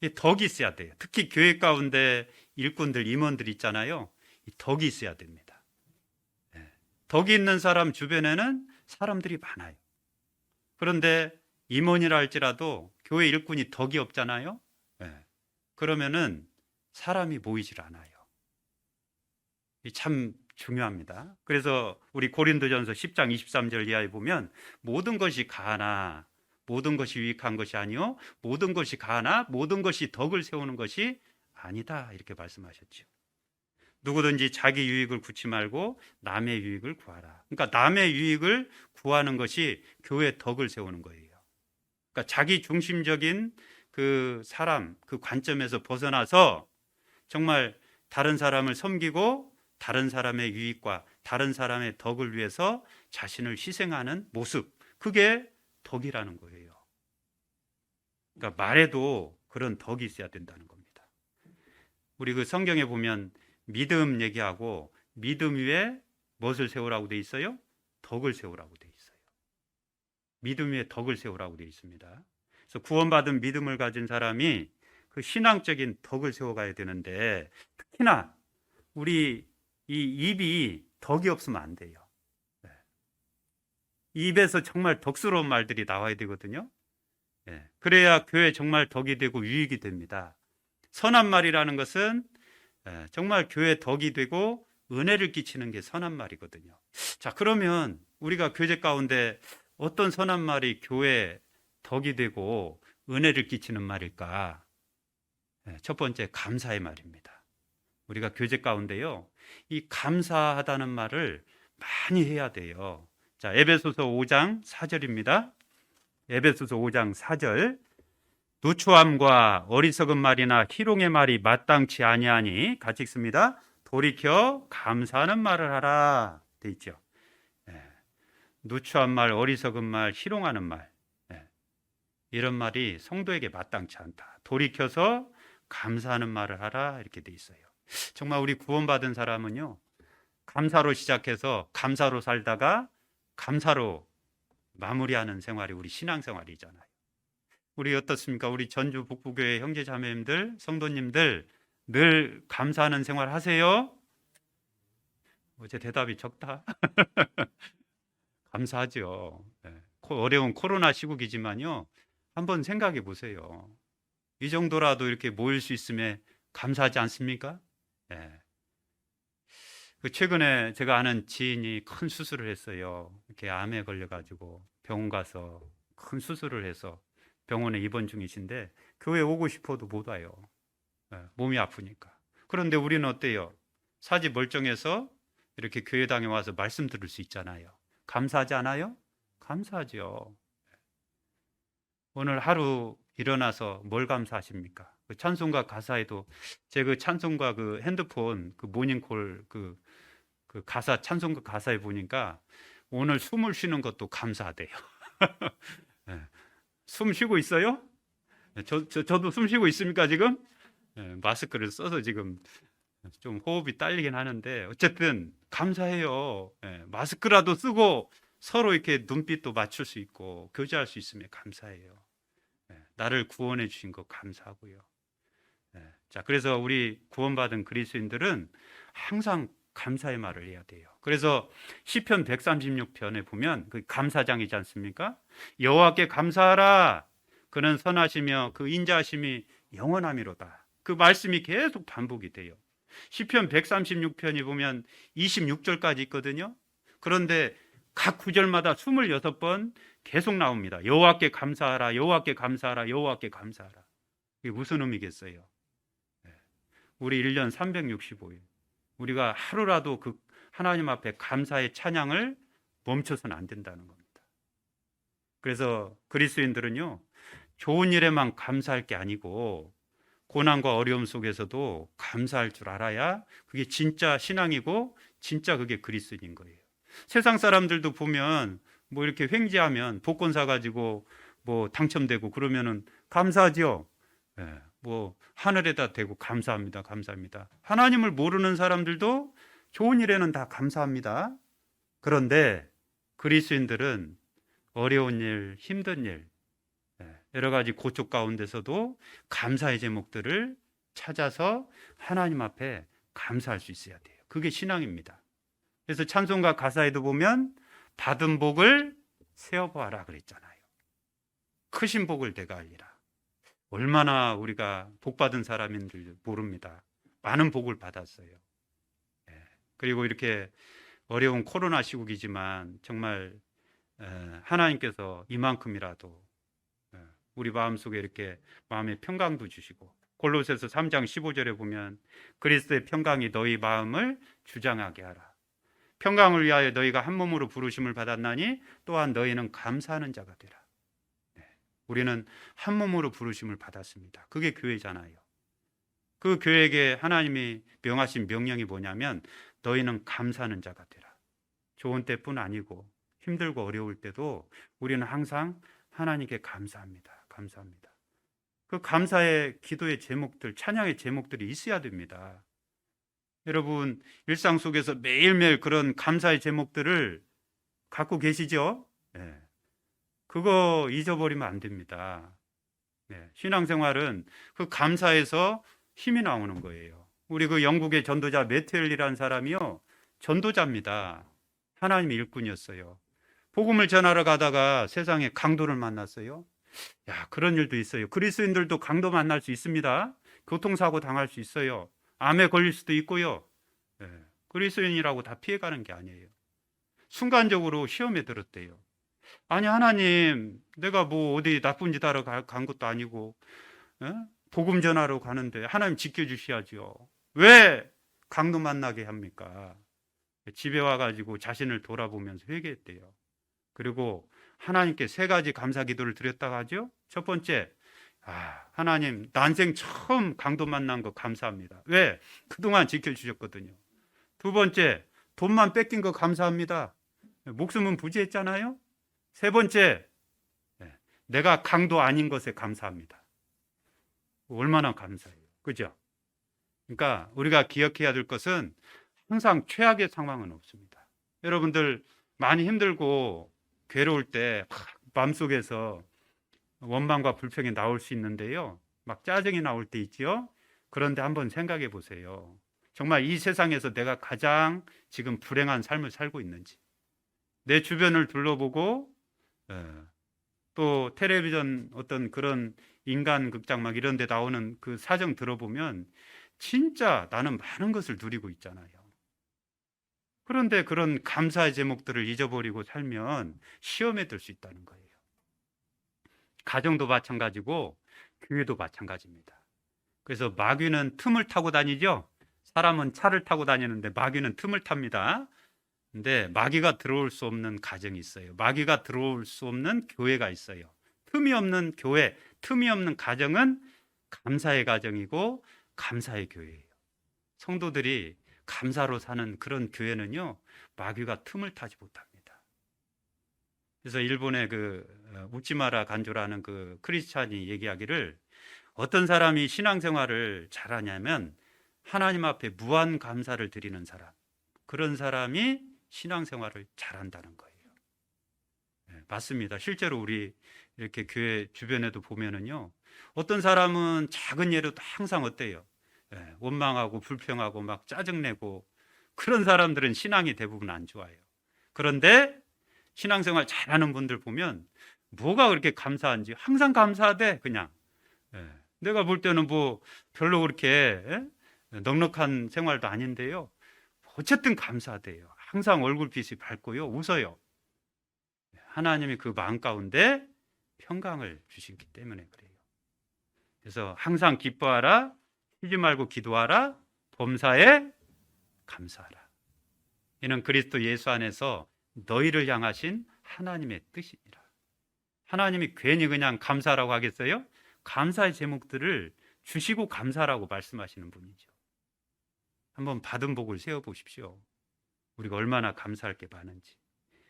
이 덕이 있어야 돼요. 특히 교회 가운데 일꾼들, 임원들 있잖아요. 이 덕이 있어야 됩니다. 덕이 있는 사람 주변에는 사람들이 많아요. 그런데 임원이라 할지라도 교회 일꾼이 덕이 없잖아요. 그러면은 사람이 모이질 않아요. 참 중요합니다. 그래서 우리 고린도전서 10장 23절 이하에 보면 모든 것이 가하나 모든 것이 유익한 것이 아니요 모든 것이 가하나 모든 것이 덕을 세우는 것이 아니다 이렇게 말씀하셨죠. 누구든지 자기 유익을 구치 말고 남의 유익을 구하라. 그러니까 남의 유익을 구하는 것이 교회 덕을 세우는 거예요. 그러니까 자기 중심적인 그 사람, 그 관점에서 벗어나서 정말 다른 사람을 섬기고 다른 사람의 유익과 다른 사람의 덕을 위해서 자신을 희생하는 모습, 그게 덕이라는 거예요. 그러니까 말에도 그런 덕이 있어야 된다는 겁니다. 우리 그 성경에 보면 믿음 얘기하고 믿음 위에 무엇을 세우라고 돼 있어요? 덕을 세우라고 돼 있어요. 믿음 위에 덕을 세우라고 돼 있습니다. 그래서 구원받은 믿음을 가진 사람이 그 신앙적인 덕을 세워가야 되는데 특히나 우리 이 입이 덕이 없으면 안 돼요. 입에서 정말 덕스러운 말들이 나와야 되거든요. 그래야 교회에 정말 덕이 되고 유익이 됩니다. 선한 말이라는 것은 정말 교회에 덕이 되고 은혜를 끼치는 게 선한 말이거든요. 자, 그러면 우리가 교제 가운데 어떤 선한 말이 교회에 덕이 되고 은혜를 끼치는 말일까? 첫 번째, 감사의 말입니다. 우리가 교제 가운데요, 이 감사하다는 말을 많이 해야 돼요. 자, 에베소서 5장 4절입니다. 에베소서 5장 4절. 누추함과 어리석은 말이나 희롱의 말이 마땅치 아니하니 같이 읽습니다. 돌이켜 감사하는 말을 하라 돼 있죠. 누추한 말, 어리석은 말, 희롱하는 말, 이런 말이 성도에게 마땅치 않다. 돌이켜서 감사하는 말을 하라 이렇게 돼 있어요. 정말 우리 구원받은 사람은요, 감사로 시작해서 감사로 살다가 감사로 마무리하는 생활이 우리 신앙생활이잖아요. 우리 어떻습니까? 우리 전주 북부교회 형제자매님들, 성도님들 늘 감사하는 생활 하세요? 어제 대답이 적다. 감사하죠. 어려운 코로나 시국이지만요, 한번 생각해 보세요. 이 정도라도 이렇게 모일 수 있음에 감사하지 않습니까? 최근에 제가 아는 지인이 큰 수술을 했어요. 이렇게 암에 걸려가지고 병원 가서 큰 수술을 해서 병원에 입원 중이신데 교회 오고 싶어도 못 와요. 몸이 아프니까. 그런데 우리는 어때요? 사지 멀쩡해서 이렇게 교회당에 와서 말씀 들을 수 있잖아요. 감사하지 않아요? 감사하죠. 오늘 하루 일어나서 뭘 감사하십니까? 그 찬송가 가사에도 제 그 찬송가 그 핸드폰 그 모닝콜 그 가사 찬송가 가사에 보니까 오늘 숨을 쉬는 것도 감사하대요. 숨 쉬고 있어요? 저도 숨 쉬고 있습니까 지금? 마스크를 써서 지금 좀 호흡이 딸리긴 하는데 어쨌든 감사해요. 마스크라도 쓰고 서로 이렇게 눈빛도 맞출 수 있고 교제할 수 있으면 감사해요. 나를 구원해 주신 거 감사하고요. 자, 그래서 우리 구원받은 그리스도인들은 항상 감사의 말을 해야 돼요. 그래서 시편 136편에 보면 그 감사장이지 않습니까? 여호와께 감사하라. 그는 선하시며 그 인자하심이 영원하미로다. 그 말씀이 계속 반복이 돼요. 시편 136편이 보면 26절까지 있거든요. 그런데 각 구절마다 26번 계속 나옵니다. 여호와께 감사하라, 여호와께 감사하라, 여호와께 감사하라. 이게 무슨 의미겠어요? 우리 1년 365일 우리가 하루라도 그 하나님 앞에 감사의 찬양을 멈춰서는 안 된다는 겁니다. 그래서 그리스도인들은요, 좋은 일에만 감사할 게 아니고 고난과 어려움 속에서도 감사할 줄 알아야 그게 진짜 신앙이고 진짜 그게 그리스도인인 거예요. 세상 사람들도 보면 뭐 이렇게 횡재하면 복권 사가지고 뭐 당첨되고 그러면은 감사하죠. 뭐 하늘에다 대고 감사합니다, 감사합니다. 하나님을 모르는 사람들도 좋은 일에는 다 감사합니다. 그런데 그리스도인들은 어려운 일, 힘든 일, 여러 가지 고쪽 가운데서도 감사의 제목들을 찾아서 하나님 앞에 감사할 수 있어야 돼요. 그게 신앙입니다. 그래서 찬송가 가사에도 보면 받은 복을 세어보아라 그랬잖아요. 크신 복을 내가 알리라. 얼마나 우리가 복 받은 사람인 줄 모릅니다. 많은 복을 받았어요. 그리고 이렇게 어려운 코로나 시국이지만 정말 하나님께서 이만큼이라도 우리 마음속에 이렇게 마음의 평강도 주시고, 골로새서 3장 15절에 보면 그리스도의 평강이 너희 마음을 주장하게 하라. 평강을 위하여 너희가 한 몸으로 부르심을 받았나니 또한 너희는 감사하는 자가 되라. 우리는 한 몸으로 부르심을 받았습니다. 그게 교회잖아요. 그 교회에게 하나님이 명하신 명령이 뭐냐면 너희는 감사하는 자가 되라. 좋은 때뿐 아니고 힘들고 어려울 때도 우리는 항상 하나님께 감사합니다. 감사합니다. 그 감사의 기도의 제목들, 찬양의 제목들이 있어야 됩니다. 여러분 일상 속에서 매일매일 그런 감사의 제목들을 갖고 계시죠? 그거 잊어버리면 안 됩니다. 신앙생활은 그 감사에서 힘이 나오는 거예요. 우리 그 영국의 전도자 매트헬이라는 사람이요, 전도자입니다. 하나님의 일꾼이었어요. 복음을 전하러 가다가 세상에 강도를 만났어요. 그런 일도 있어요. 그리스도인들도 강도 만날 수 있습니다. 교통사고 당할 수 있어요. 암에 걸릴 수도 있고요. 그리스도인이라고 다 피해가는 게 아니에요. 순간적으로 시험에 들었대요. 아니 하나님, 내가 뭐 어디 나쁜 짓 하러 간 것도 아니고 복음 전하러 가는데 하나님 지켜주셔야죠. 왜 강도 만나게 합니까? 집에 와가지고 자신을 돌아보면서 회개했대요. 그리고 하나님께 3가지 감사 기도를 드렸다고 하죠. 첫 번째, 하나님 난생 처음 강도 만난 거 감사합니다. 왜? 그동안 지켜주셨거든요. 두 번째, 돈만 뺏긴 거 감사합니다. 목숨은 부지했잖아요. 세 번째, 내가 강도 아닌 것에 감사합니다. 얼마나 감사해요. 그죠? 그러니까 우리가 기억해야 될 것은 항상 최악의 상황은 없습니다. 여러분들 많이 힘들고 괴로울 때 마음속에서 원망과 불평이 나올 수 있는데요, 막 짜증이 나올 때 있죠. 그런데 한번 생각해 보세요. 정말 이 세상에서 내가 가장 지금 불행한 삶을 살고 있는지, 내 주변을 둘러보고 또 텔레비전 어떤 그런 인간 극장 막 이런 데 나오는 그 사정 들어보면 진짜 나는 많은 것을 누리고 있잖아요. 그런데 그런 감사의 제목들을 잊어버리고 살면 시험에 들 수 있다는 거예요. 가정도 마찬가지고 교회도 마찬가지입니다. 그래서 마귀는 틈을 타고 다니죠. 사람은 차를 타고 다니는데 마귀는 틈을 탑니다. 근데 마귀가 들어올 수 없는 가정이 있어요. 마귀가 들어올 수 없는 교회가 있어요. 틈이 없는 교회, 틈이 없는 가정은 감사의 가정이고 감사의 교회예요. 성도들이 감사로 사는 그런 교회는요, 마귀가 틈을 타지 못합니다. 그래서 일본의 그 우치마라 간조라는 그 크리스찬이 얘기하기를, 어떤 사람이 신앙생활을 잘하냐면 하나님 앞에 무한 감사를 드리는 사람, 그런 사람이 신앙생활을 잘한다는 거예요. 맞습니다. 실제로 우리 이렇게 교회 주변에도 보면은요, 어떤 사람은 작은 예로도 항상 어때요? 원망하고 불평하고 막 짜증내고, 그런 사람들은 신앙이 대부분 안 좋아요. 그런데 신앙생활 잘하는 분들 보면 뭐가 그렇게 감사한지 항상 감사하대. 그냥 내가 볼 때는 뭐 별로 그렇게 넉넉한 생활도 아닌데요, 어쨌든 감사하대요. 항상 얼굴빛이 밝고요, 웃어요. 하나님이 그 마음 가운데 평강을 주시기 때문에 그래요. 그래서 항상 기뻐하라, 쉬지 말고 기도하라, 범사에 감사하라. 이는 그리스도 예수 안에서 너희를 향하신 하나님의 뜻이니라. 하나님이 괜히 그냥 감사라고 하겠어요? 감사의 제목들을 주시고 감사라고 말씀하시는 분이죠. 한번 받은 복을 세어보십시오. 우리가 얼마나 감사할 게 많은지.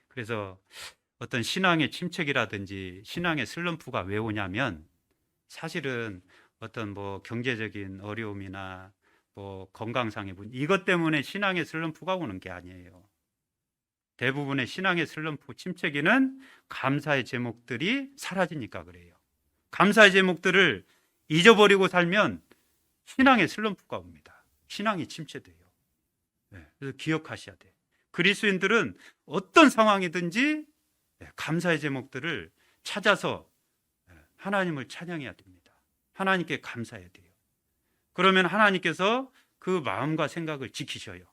그래서 어떤 신앙의 침체기라든지 신앙의 슬럼프가 왜 오냐면 사실은 어떤 뭐 경제적인 어려움이나 뭐 건강상의 문제 이것 때문에 신앙의 슬럼프가 오는 게 아니에요. 대부분의 신앙의 슬럼프 침체기는 감사의 제목들이 사라지니까 그래요. 감사의 제목들을 잊어버리고 살면 신앙의 슬럼프가 옵니다. 신앙이 침체돼요. 그래서 기억하셔야 돼요. 그리스도인들은 어떤 상황이든지 감사의 제목들을 찾아서 하나님을 찬양해야 됩니다. 하나님께 감사해야 돼요. 그러면 하나님께서 그 마음과 생각을 지키셔요.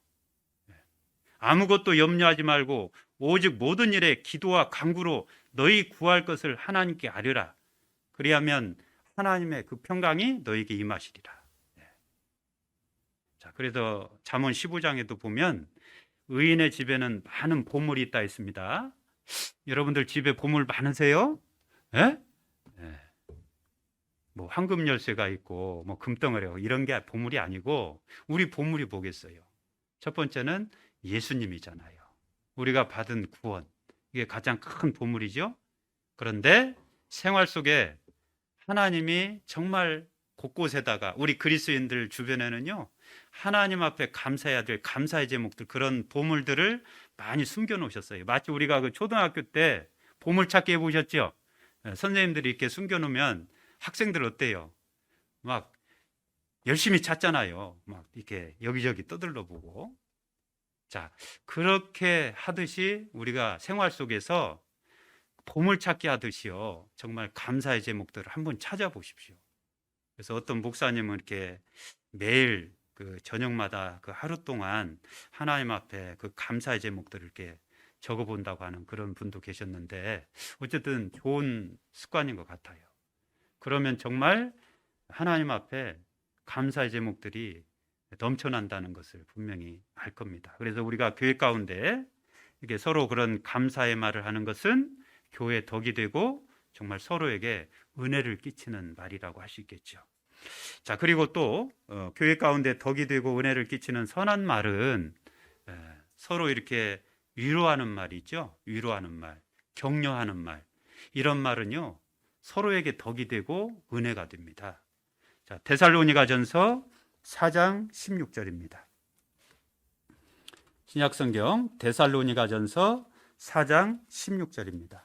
아무것도 염려하지 말고 오직 모든 일에 기도와 간구로 너희 구할 것을 하나님께 아뢰라. 그리하면 하나님의 그 평강이 너희에게 임하시리라. 자, 그래서 잠언 15장에도 보면 의인의 집에는 많은 보물이 있다 했습니다. 여러분들 집에 보물 많으세요? 예? 뭐 황금 열쇠가 있고 뭐 금덩어리가 이런 게 보물이 아니고 우리 보물이 뭐겠어요? 첫 번째는 예수님이잖아요. 우리가 받은 구원, 이게 가장 큰 보물이죠. 그런데 생활 속에 하나님이 정말 곳곳에다가 우리 그리스도인들 주변에는요, 하나님 앞에 감사해야 될 감사의 제목들, 그런 보물들을 많이 숨겨 놓으셨어요. 마치 우리가 그 초등학교 때 보물찾기 해보셨죠? 선생님들이 이렇게 숨겨 놓으면 학생들 어때요? 막 열심히 찾잖아요. 막 이렇게 여기저기 떠들러 보고. 자, 그렇게 하듯이 우리가 생활 속에서 보물찾기 하듯이요, 정말 감사의 제목들을 한번 찾아보십시오. 그래서 어떤 목사님은 이렇게 매일 그 저녁마다 그 하루 동안 하나님 앞에 그 감사의 제목들을 이렇게 적어본다고 하는 그런 분도 계셨는데, 어쨌든 좋은 습관인 것 같아요. 그러면 정말 하나님 앞에 감사의 제목들이 넘쳐난다는 것을 분명히 알 겁니다. 그래서 우리가 교회 가운데 이게 서로 그런 감사의 말을 하는 것은 교회의 덕이 되고 정말 서로에게 은혜를 끼치는 말이라고 할 수 있겠죠. 자, 그리고 또 교회 가운데 덕이 되고 은혜를 끼치는 선한 말은 서로 이렇게 위로하는 말이죠. 위로하는 말, 격려하는 말, 이런 말은요 서로에게 덕이 되고 은혜가 됩니다. 자, 데살로니가전서 4장 16절입니다. 신약성경 데살로니가전서 4장 16절입니다.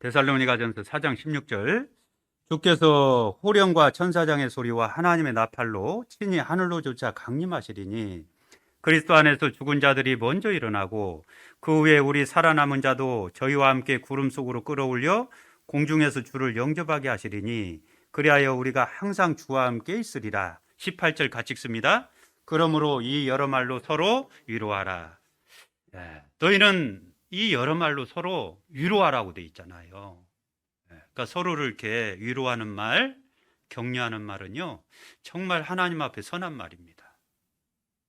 데살로니가전서 4장 16절. 주께서 호령과 천사장의 소리와 하나님의 나팔로 친히 하늘로 조차 강림하시리니 그리스도 안에서 죽은 자들이 먼저 일어나고 그 후에 우리 살아남은 자도 저희와 함께 구름 속으로 끌어올려 공중에서 주를 영접하게 하시리니 그리하여 우리가 항상 주와 함께 있으리라. 18절 같이 읽습니다. 그러므로 이 여러 말로 서로 위로하라. 너희는 이 여러 말로 서로 위로하라고 돼 있잖아요. 그러니까 서로를 이렇게 위로하는 말, 격려하는 말은요 정말 하나님 앞에 선한 말입니다.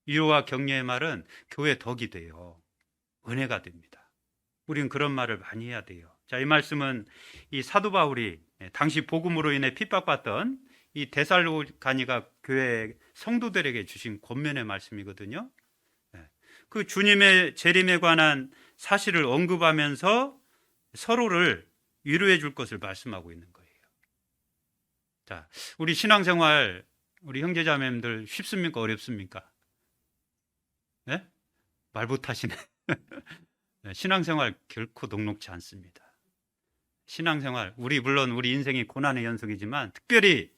위로와 격려의 말은 교회 덕이 돼요. 은혜가 됩니다. 우리는 그런 말을 많이 해야 돼요. 자, 이 말씀은 이 사도 바울이 당시 복음으로 인해 핍박받던 이 데살로니가 교회 성도들에게 주신 권면의 말씀이거든요. 그 주님의 재림에 관한 사실을 언급하면서 서로를 위로해 줄 것을 말씀하고 있는 거예요. 자, 우리 신앙생활, 우리 형제자매님들 쉽습니까? 어렵습니까? 네? 말 못하시네. 신앙생활 결코 녹록지 않습니다. 신앙생활, 물론 우리 인생이 고난의 연속이지만 특별히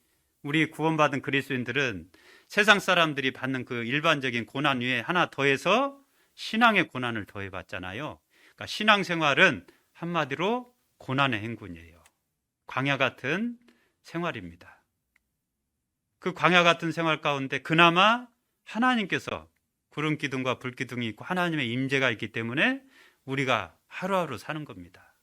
우리 구원받은 그리스도인들은 세상 사람들이 받는 그 일반적인 고난 위에 하나 더해서 신앙의 고난을 더해봤잖아요. 그러니까 신앙생활은 한마디로 고난의 행군이에요. 광야 같은 생활입니다. 그 광야 같은 생활 가운데 그나마 하나님께서 구름 기둥과 불 기둥이 있고 하나님의 임재가 있기 때문에 우리가 하루하루 사는 겁니다.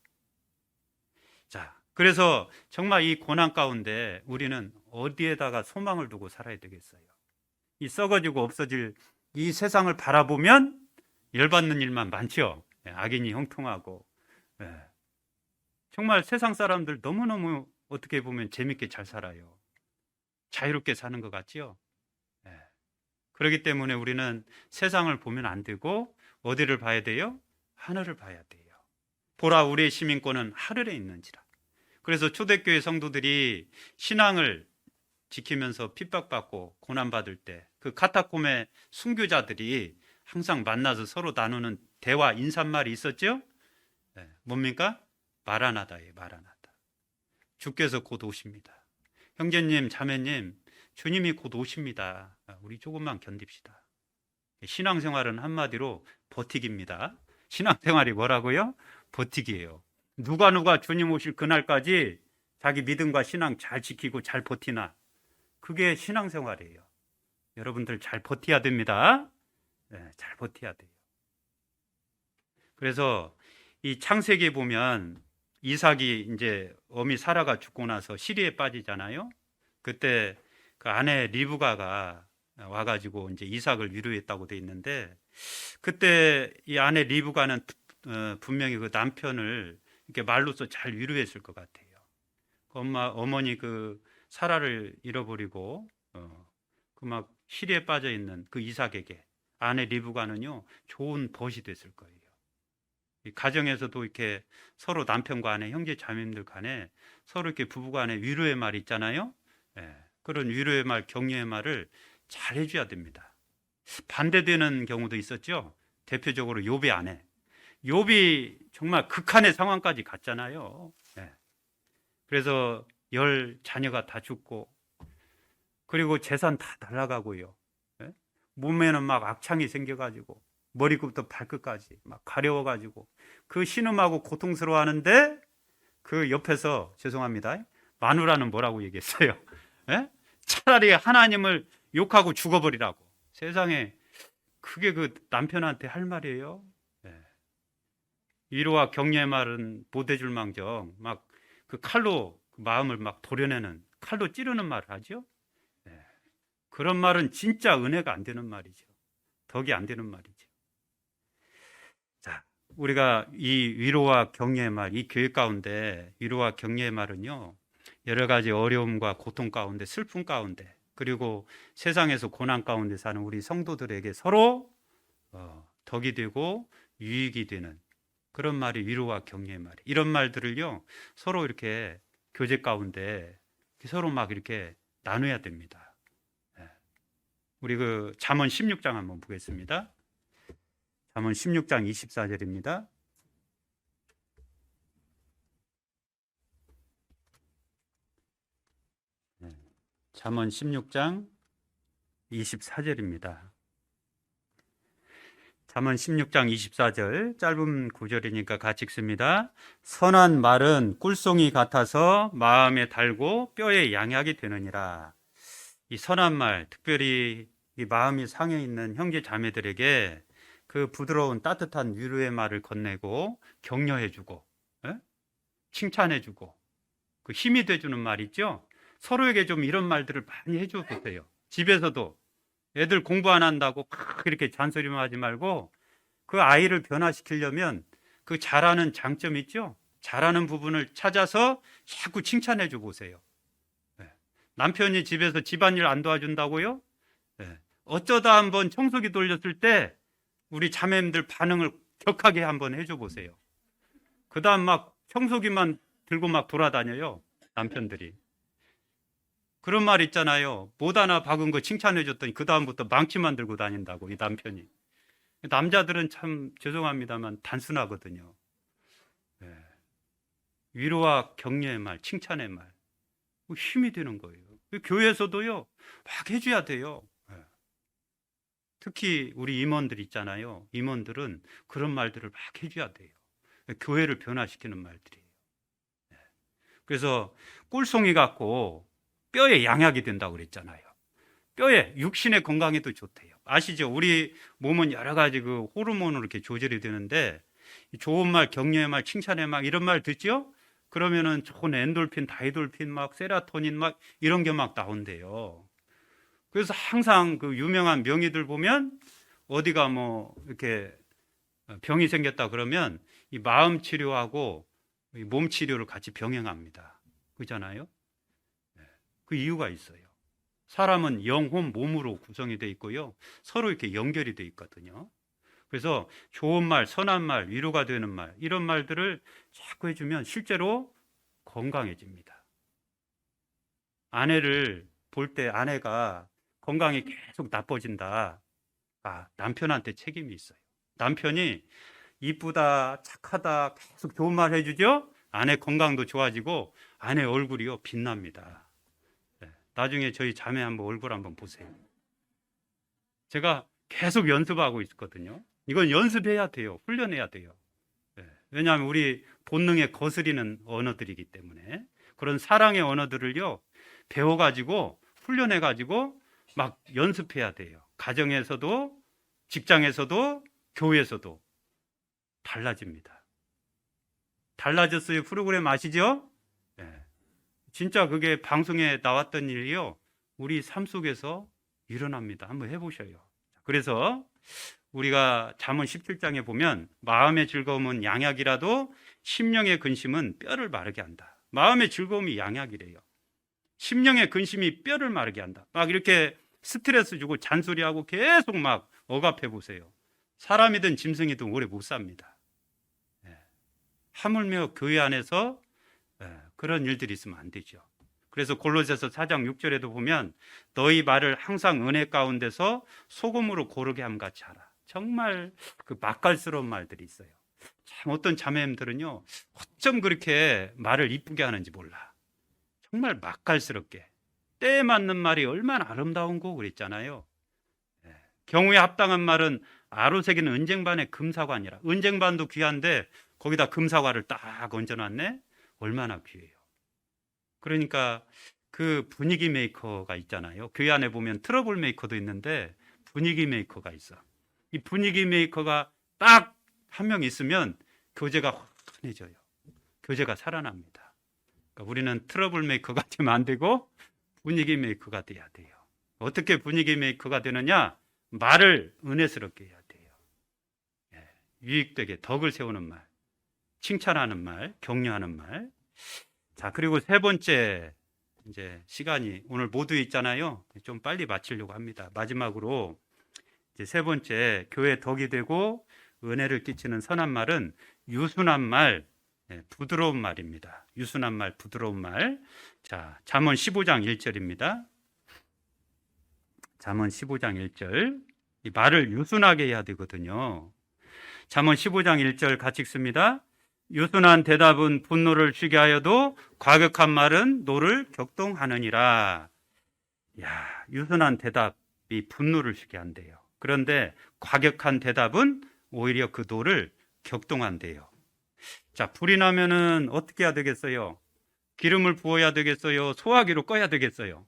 자, 그래서 정말 이 고난 가운데 우리는 어디에다가 소망을 두고 살아야 되겠어요? 이 썩어지고 없어질 이 세상을 바라보면 열받는 일만 많죠. 악인이 형통하고, 정말 세상 사람들 너무너무 어떻게 보면 재밌게 잘 살아요. 자유롭게 사는 것 같죠? 그렇기 때문에 우리는 세상을 보면 안 되고 어디를 봐야 돼요? 하늘을 봐야 돼요. 보라, 우리의 시민권은 하늘에 있는지라. 그래서 초대교회 성도들이 신앙을 지키면서 핍박받고 고난받을 때 그 카타콤의 순교자들이 항상 만나서 서로 나누는 대화, 인사말이 있었죠? 뭡니까? 마라나다예요. 마라나다. 주께서 곧 오십니다. 형제님, 자매님, 주님이 곧 오십니다. 우리 조금만 견딥시다. 신앙생활은 한마디로 버티기입니다. 신앙생활이 뭐라고요? 버티기예요. 누가 주님 오실 그날까지 자기 믿음과 신앙 잘 지키고 잘 버티나, 그게 신앙생활이에요. 여러분들 잘 버텨야 됩니다. 잘 버텨야 돼요. 그래서 이 창세기에 보면 이삭이 이제 어미 사라가 죽고 나서 시리에 빠지잖아요. 그때 그 아내 리브가가 와가지고 이제 이삭을 위로했다고 돼 있는데, 그때 이 아내 리브가는 분명히 그 남편을 이렇게 말로써 잘 위로했을 것 같아요. 어머니 그 사라를 잃어버리고 그 막 시리에 빠져 있는 그 이삭에게 아내 리브가는요 좋은 벗이 됐을 거예요. 이 가정에서도 이렇게 서로 남편과 아내, 형제 자매님들 간에 서로 이렇게 부부 간에 위로의 말 있잖아요. 그런 위로의 말, 격려의 말을 잘 해줘야 됩니다. 반대되는 경우도 있었죠. 대표적으로 욥의 아내. 욥이 정말 극한의 상황까지 갔잖아요. 그래서 10 자녀가 다 죽고, 그리고 재산 다 날아가고요. 몸에는 막 악창이 생겨가지고 머리끝부터 발끝까지 막 가려워가지고 그 신음하고 고통스러워하는데, 그 옆에서 죄송합니다, 마누라는 뭐라고 얘기했어요? 차라리 하나님을 욕하고 죽어버리라고. 세상에 그게 그 남편한테 할 말이에요. 위로와 격려의 말은 못 해줄 망정 막 그 칼로 마음을 막 도려내는, 칼로 찌르는 말을 하죠. 그런 말은 진짜 은혜가 안 되는 말이죠. 덕이 안 되는 말이죠. 자, 우리가 이 위로와 격려의 말, 이 교회 가운데 위로와 격려의 말은요, 여러 가지 어려움과 고통 가운데, 슬픔 가운데, 그리고 세상에서 고난 가운데 사는 우리 성도들에게 서로 덕이 되고 유익이 되는 그런 말이 위로와 격려의 말이에요. 이런 말들을요 서로 이렇게 교제 가운데 서로 막 이렇게 나눠야 됩니다. 우리 그 잠언 16장 한번 보겠습니다. 잠언 16장 24절입니다. 잠언 16장 24절입니다. 잠언 16장 24절, 짧은 구절이니까 같이 읽습니다. 선한 말은 꿀송이 같아서 마음에 달고 뼈에 양약이 되느니라. 이 선한 말, 특별히 이 마음이 상해 있는 형제 자매들에게 그 부드러운 따뜻한 위로의 말을 건네고 격려해주고, 칭찬해주고, 그 힘이 돼주는 말 있죠. 서로에게 좀 이런 말들을 많이 해줘 보세요. 집에서도 애들 공부 안 한다고 막 이렇게 잔소리만 하지 말고, 그 아이를 변화시키려면 그 잘하는 장점 있죠. 잘하는 부분을 찾아서 자꾸 칭찬해줘 보세요. 남편이 집에서 집안일 안 도와준다고요? 어쩌다 한번 청소기 돌렸을 때 우리 자매님들 반응을 격하게 한번 해줘 보세요. 그 다음 막 청소기만 들고 막 돌아다녀요, 남편들이. 그런 말 있잖아요. 못 하나 박은 거 칭찬해 줬더니 그 다음부터 망치만 들고 다닌다고, 이 남편이. 남자들은 참 죄송합니다만 단순하거든요. 위로와 격려의 말, 칭찬의 말, 힘이 되는 거예요. 교회에서도요 막 해줘야 돼요. 특히 우리 임원들 있잖아요. 임원들은 그런 말들을 막 해줘야 돼요. 교회를 변화시키는 말들이에요. 그래서 꿀송이 같고 뼈에 양약이 된다고 그랬잖아요. 뼈에 육신의 건강에도 좋대요. 아시죠? 우리 몸은 여러 가지 그 호르몬으로 이렇게 조절이 되는데 좋은 말, 격려의 말, 칭찬의 말 이런 말 듣죠? 그러면은 좋은 엔돌핀, 다이돌핀 막 세라토닌 막 이런 게 막 나온대요. 그래서 항상 그 유명한 명의들 보면 어디가 뭐 이렇게 병이 생겼다 그러면 이 마음 치료하고 이 몸 치료를 같이 병행합니다. 그렇잖아요? 그 이유가 있어요. 사람은 영혼, 몸으로 구성이 되어 있고요. 서로 이렇게 연결이 되어 있거든요. 그래서 좋은 말, 선한 말, 위로가 되는 말 이런 말들을 자꾸 해주면 실제로 건강해집니다. 아내를 볼 때 아내가 건강이 계속 나빠진다. 남편한테 책임이 있어요. 남편이 이쁘다, 착하다, 계속 좋은 말 해주죠? 아내 건강도 좋아지고 아내 얼굴이요 빛납니다. 나중에 저희 자매 한번 얼굴 한번 보세요. 제가 계속 연습하고 있거든요. 이건 연습해야 돼요. 훈련해야 돼요. 왜냐하면 우리 본능에 거스리는 언어들이기 때문에 그런 사랑의 언어들을요 배워가지고 훈련해가지고 막 연습해야 돼요. 가정에서도 직장에서도 교회에서도 달라집니다. 달라졌어요 프로그램 아시죠? 진짜 그게 방송에 나왔던 일이요 우리 삶 속에서 일어납니다. 한번 해보셔요. 그래서 우리가 잠언 17장에 보면 마음의 즐거움은 양약이라도 심령의 근심은 뼈를 마르게 한다. 마음의 즐거움이 양약이래요. 심령의 근심이 뼈를 마르게 한다. 막 이렇게 스트레스 주고 잔소리하고 계속 막 억압해 보세요. 사람이든 짐승이든 오래 못 삽니다. 하물며 교회 안에서 그런 일들이 있으면 안 되죠. 그래서 골로새서 4장 6절에도 보면 너희 말을 항상 은혜 가운데서 소금으로 고르게 함 같이 하라. 정말 그 맛깔스러운 말들이 있어요. 참 어떤 자매님들은요 어쩜 그렇게 말을 이쁘게 하는지 몰라. 정말 맛깔스럽게 때에 맞는 말이 얼마나 아름다운 거 그랬잖아요. 경우에 합당한 말은 아로새기는 은쟁반의 금사과니라. 은쟁반도 귀한데 거기다 금사과를 딱 얹어놨네. 얼마나 귀해요. 그러니까 그 분위기 메이커가 있잖아요. 교회 안에 보면 트러블 메이커도 있는데 분위기 메이커가 있어. 이 분위기 메이커가 딱 한 명 있으면 교제가 환해져요. 교제가 살아납니다. 그러니까 우리는 트러블 메이커가 되면 안 되고 분위기 메이커가 돼야 돼요. 어떻게 분위기 메이커가 되느냐? 말을 은혜스럽게 해야 돼요. 유익되게 덕을 세우는 말, 칭찬하는 말, 격려하는 말. 자, 그리고 세 번째 이제 시간이 오늘 모두 있잖아요. 좀 빨리 마치려고 합니다. 마지막으로 이제 세 번째 교회 덕이 되고 은혜를 끼치는 선한 말은 유순한 말, 부드러운 말입니다. 유순한 말, 부드러운 말. 자, 잠언 15장 1절입니다. 잠언 15장 1절. 이 말을 유순하게 해야 되거든요. 잠언 15장 1절 같이 읽습니다. 유순한 대답은 분노를 쉬게 하여도 과격한 말은 노를 격동하느니라. 유순한 대답이 분노를 쉬게 한대요. 그런데 과격한 대답은 오히려 그 노를 격동한대요. 자, 불이 나면은 어떻게 해야 되겠어요? 기름을 부어야 되겠어요? 소화기로 꺼야 되겠어요?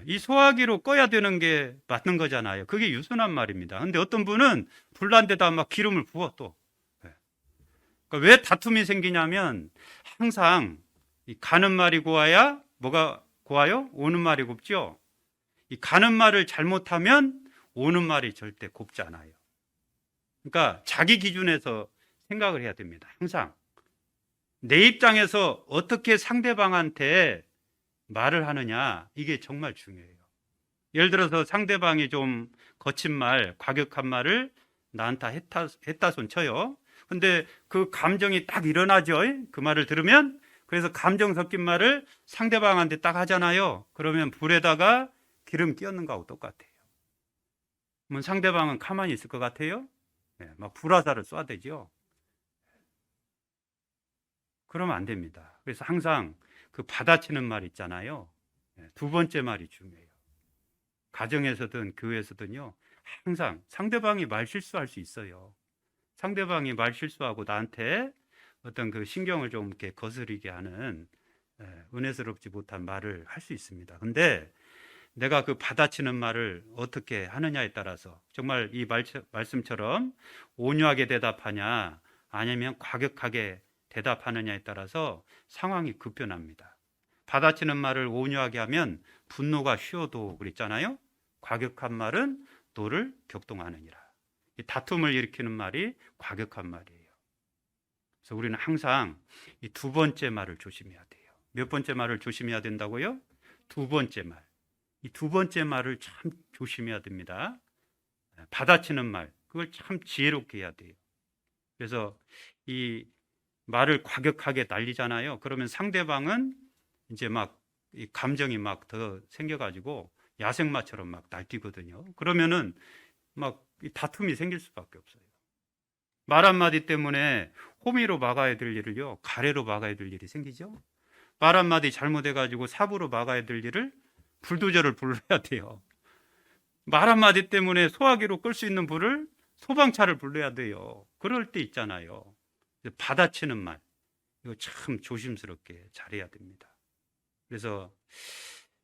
이 소화기로 꺼야 되는 게 맞는 거잖아요. 그게 유순한 말입니다. 근데 어떤 분은 불난 데다 막 기름을 부어 또. 그러니까 왜 다툼이 생기냐면 항상 이 가는 말이 고와야 뭐가 고와요? 오는 말이 곱죠. 이 가는 말을 잘못하면 오는 말이 절대 곱지 않아요. 그러니까 자기 기준에서 생각을 해야 됩니다. 항상 내 입장에서 어떻게 상대방한테 말을 하느냐, 이게 정말 중요해요. 예를 들어서 상대방이 좀 거친 말, 과격한 말을 나한테 했다손 쳐요. 근데 그 감정이 딱 일어나죠. 그 말을 들으면. 그래서 감정 섞인 말을 상대방한테 딱 하잖아요. 그러면 불에다가 기름 끼얹는 거하고 똑같아요. 그러면 상대방은 가만히 있을 것 같아요? 막 불화살을 쏴대죠. 그러면 안 됩니다. 그래서 항상 그 받아치는 말 있잖아요. 두 번째 말이 중요해요. 가정에서든 교회에서든요. 항상 상대방이 말 실수할 수 있어요. 상대방이 말 실수하고 나한테 어떤 그 신경을 좀 이렇게 거스르게 하는 은혜스럽지 못한 말을 할 수 있습니다. 근데 내가 그 받아치는 말을 어떻게 하느냐에 따라서 정말 이 말씀처럼 온유하게 대답하냐 아니면 과격하게 대답하느냐에 따라서 상황이 급변합니다. 받아치는 말을 온유하게 하면 분노가 쉬어도 그랬잖아요. 과격한 말은 너를 격동하느니라. 이 다툼을 일으키는 말이 과격한 말이에요. 그래서 우리는 항상 이 두 번째 말을 조심해야 돼요. 몇 번째 말을 조심해야 된다고요? 두 번째 말. 이 두 번째 말을 참 조심해야 됩니다. 받아치는 말, 그걸 참 지혜롭게 해야 돼요. 그래서 이 말을 과격하게 날리잖아요. 그러면 상대방은 이제 막 이 감정이 막 더 생겨가지고 야생마처럼 막 날뛰거든요. 그러면은 막 다툼이 생길 수밖에 없어요. 말 한마디 때문에 호미로 막아야 될 일을요, 가래로 막아야 될 일이 생기죠. 말 한마디 잘못해가지고 삽으로 막아야 될 일을 불도저를 불러야 돼요. 말 한마디 때문에 소화기로 끌 수 있는 불을 소방차를 불러야 돼요. 그럴 때 있잖아요. 받아치는 말, 이거 참 조심스럽게 잘해야 됩니다. 그래서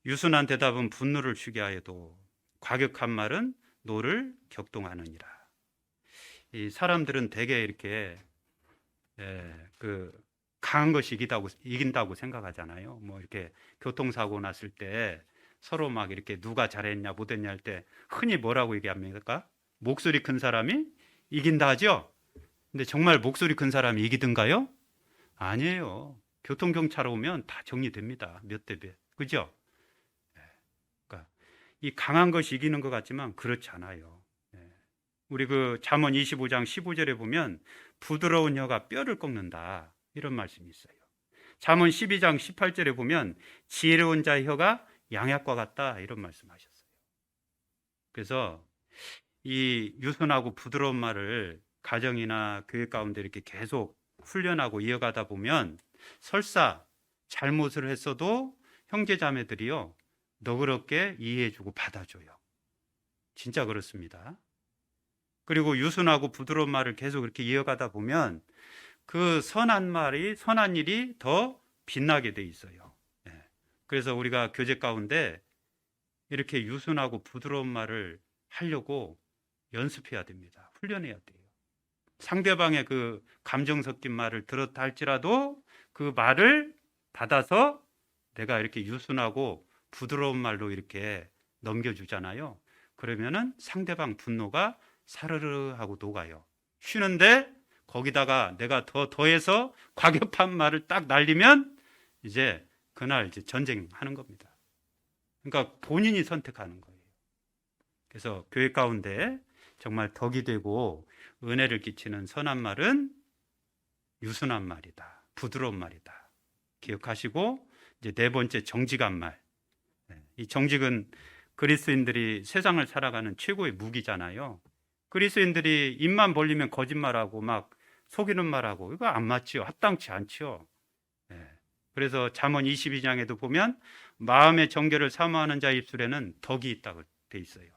유순한 대답은 분노를 쉬게 하여도 과격한 말은 노를 격동하느니라. 이 사람들은 대개 이렇게 그 강한 것이 이긴다고 생각하잖아요. 뭐 이렇게 교통사고 났을 때 서로 막 이렇게 누가 잘했냐 못했냐 할 때 흔히 뭐라고 얘기합니까? 목소리 큰 사람이 이긴다 하죠. 근데 정말 목소리 큰 사람이 이기든가요? 아니에요. 교통경찰 오면 다 정리됩니다. 몇 대 몇. 그죠? 그러니까 이 강한 것이 이기는 것 같지만 그렇지 않아요. 우리 그 잠언 25장 15절에 보면 부드러운 혀가 뼈를 꺾는다, 이런 말씀이 있어요. 잠언 12장 18절에 보면 지혜로운 자의 혀가 양약과 같다, 이런 말씀하셨어요. 그래서 이 유순하고 부드러운 말을 가정이나 교회 가운데 이렇게 계속 훈련하고 이어가다 보면 설사 잘못을 했어도 형제 자매들이요 너그럽게 이해해주고 받아줘요. 진짜 그렇습니다. 그리고 유순하고 부드러운 말을 계속 이렇게 이어가다 보면 그 선한 일이 더 빛나게 돼 있어요. 그래서 우리가 교제 가운데 이렇게 유순하고 부드러운 말을 하려고 연습해야 됩니다. 훈련해야 돼요. 상대방의 그 감정 섞인 말을 들었다 할지라도 그 말을 받아서 내가 이렇게 유순하고 부드러운 말로 이렇게 넘겨주잖아요. 그러면은 상대방 분노가 사르르 하고 녹아요. 쉬는데 거기다가 내가 더해서 과격한 말을 딱 날리면 이제 그날 이제 전쟁하는 겁니다. 그러니까 본인이 선택하는 거예요. 그래서 교회 가운데 정말 덕이 되고 은혜를 끼치는 선한 말은 유순한 말이다, 부드러운 말이다. 기억하시고 이제 네 번째, 정직한 말. 이 정직은 그리스도인들이 세상을 살아가는 최고의 무기잖아요. 그리스도인들이 입만 벌리면 거짓말하고 막 속이는 말하고 이거 안 맞지요. 합당치 않지요. 그래서 잠언 22장에도 보면 마음의 정결을 사모하는 자의 입술에는 덕이 있다고 돼 있어요.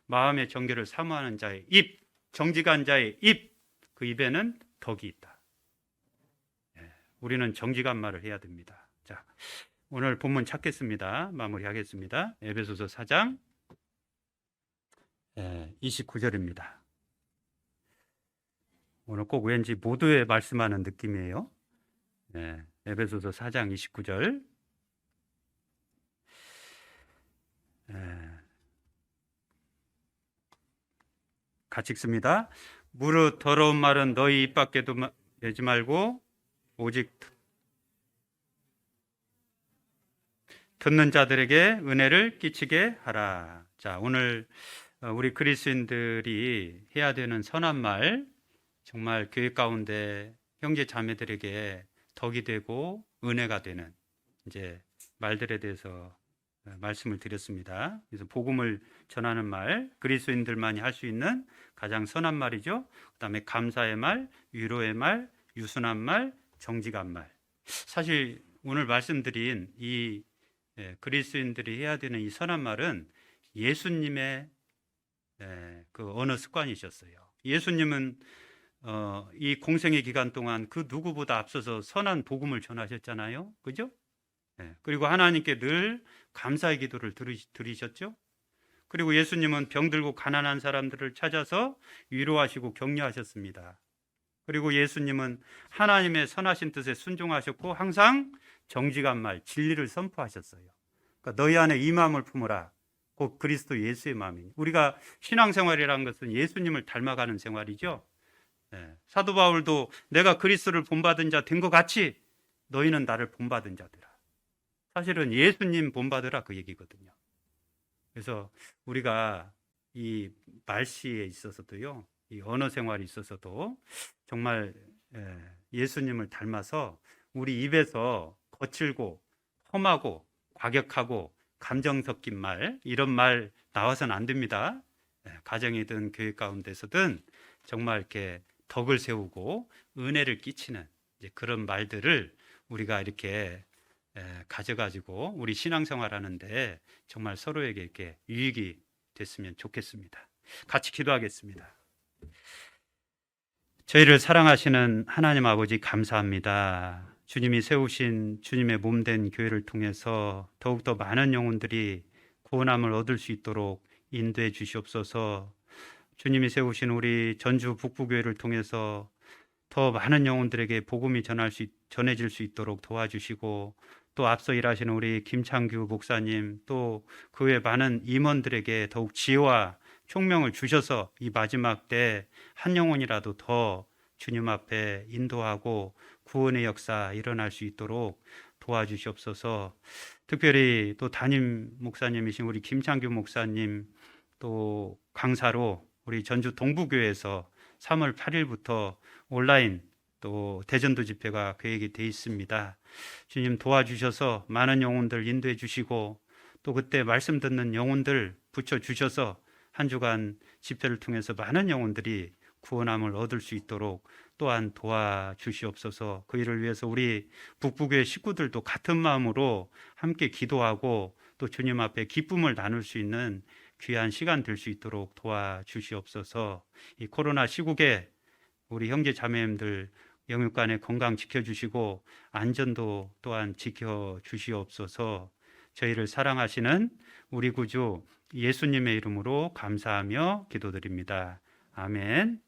마음의 정결을 사모하는 자의 입, 정직한 자의 입, 그 입에는 덕이 있다. 우리는 정직한 말을 해야 됩니다. 자, 오늘 본문 찾겠습니다. 마무리하겠습니다. 에베소서 4장 29절입니다. 오늘 꼭 왠지 모두에 말씀하는 느낌이에요. 에베소서 4장 29절. 같이 읽습니다. 무릇 더러운 말은 너희 입 밖에 내지 말고 오직 듣는 자들에게 은혜를 끼치게 하라. 자, 오늘 우리 그리스도인들이 해야 되는 선한 말, 정말 교회 가운데 형제 자매들에게 덕이 되고 은혜가 되는 이제 말들에 대해서 말씀을 드렸습니다. 그래서 복음을 전하는 말, 그리스도인들만이 할 수 있는 가장 선한 말이죠. 그다음에 감사의 말, 위로의 말, 유순한 말, 정직한 말. 사실 오늘 말씀드린 이 그리스도인들이 해야 되는 이 선한 말은 예수님의 그 언어 습관이셨어요. 예수님은 이 공생의 기간 동안 그 누구보다 앞서서 선한 복음을 전하셨잖아요. 그죠? 그리고 하나님께 늘 감사의 기도를 드리셨죠. 그리고 예수님은 병들고 가난한 사람들을 찾아서 위로하시고 격려하셨습니다. 그리고 예수님은 하나님의 선하신 뜻에 순종하셨고 항상 정직한 말, 진리를 선포하셨어요. 그러니까 너희 안에 이 마음을 품어라. 곧 그리스도 예수의 마음이니. 우리가 신앙생활이라는 것은 예수님을 닮아가는 생활이죠. 사도 바울도 내가 그리스도를 본받은 자 된 것 같이 너희는 나를 본받은 자들아. 사실은 예수님 본받으라 그 얘기거든요. 그래서 우리가 이 말씨에 있어서도요, 이 언어 생활에 있어서도 정말 예수님을 닮아서 우리 입에서 거칠고 험하고 과격하고 감정 섞인 말, 이런 말 나와서는 안 됩니다. 가정이든 교회 가운데서든 정말 이렇게 덕을 세우고 은혜를 끼치는 그런 말들을 우리가 이렇게 가져가지고 우리 신앙생활 하는데 정말 서로에게 이렇게 유익이 됐으면 좋겠습니다. 같이 기도하겠습니다. 저희를 사랑하시는 하나님 아버지 감사합니다. 주님이 세우신 주님의 몸된 교회를 통해서 더욱더 많은 영혼들이 구원함을 얻을 수 있도록 인도해 주시옵소서. 주님이 세우신 우리 전주 북부교회를 통해서 더 많은 영혼들에게 복음이 전해질 수 있도록 도와주시고, 또 앞서 일하시는 우리 김창규 목사님, 또 그 외 많은 임원들에게 더욱 지혜와 총명을 주셔서 이 마지막 때 한 영혼이라도 더 주님 앞에 인도하고 구원의 역사 일어날 수 있도록 도와주시옵소서. 특별히 또 담임 목사님이신 우리 김창규 목사님, 또 강사로 우리 전주 동부교회에서 3월 8일부터 온라인 또 대전도 집회가 계획이 되어 있습니다. 주님 도와주셔서 많은 영혼들 인도해 주시고, 또 그때 말씀 듣는 영혼들 붙여주셔서 한 주간 집회를 통해서 많은 영혼들이 구원함을 얻을 수 있도록 또한 도와주시옵소서. 그 일을 위해서 우리 북부교회 식구들도 같은 마음으로 함께 기도하고 또 주님 앞에 기쁨을 나눌 수 있는 귀한 시간 될 수 있도록 도와주시옵소서. 이 코로나 시국에 우리 형제 자매님들 영육간의 건강 지켜주시고 안전도 또한 지켜주시옵소서. 저희를 사랑하시는 우리 구주 예수님의 이름으로 감사하며 기도드립니다. 아멘.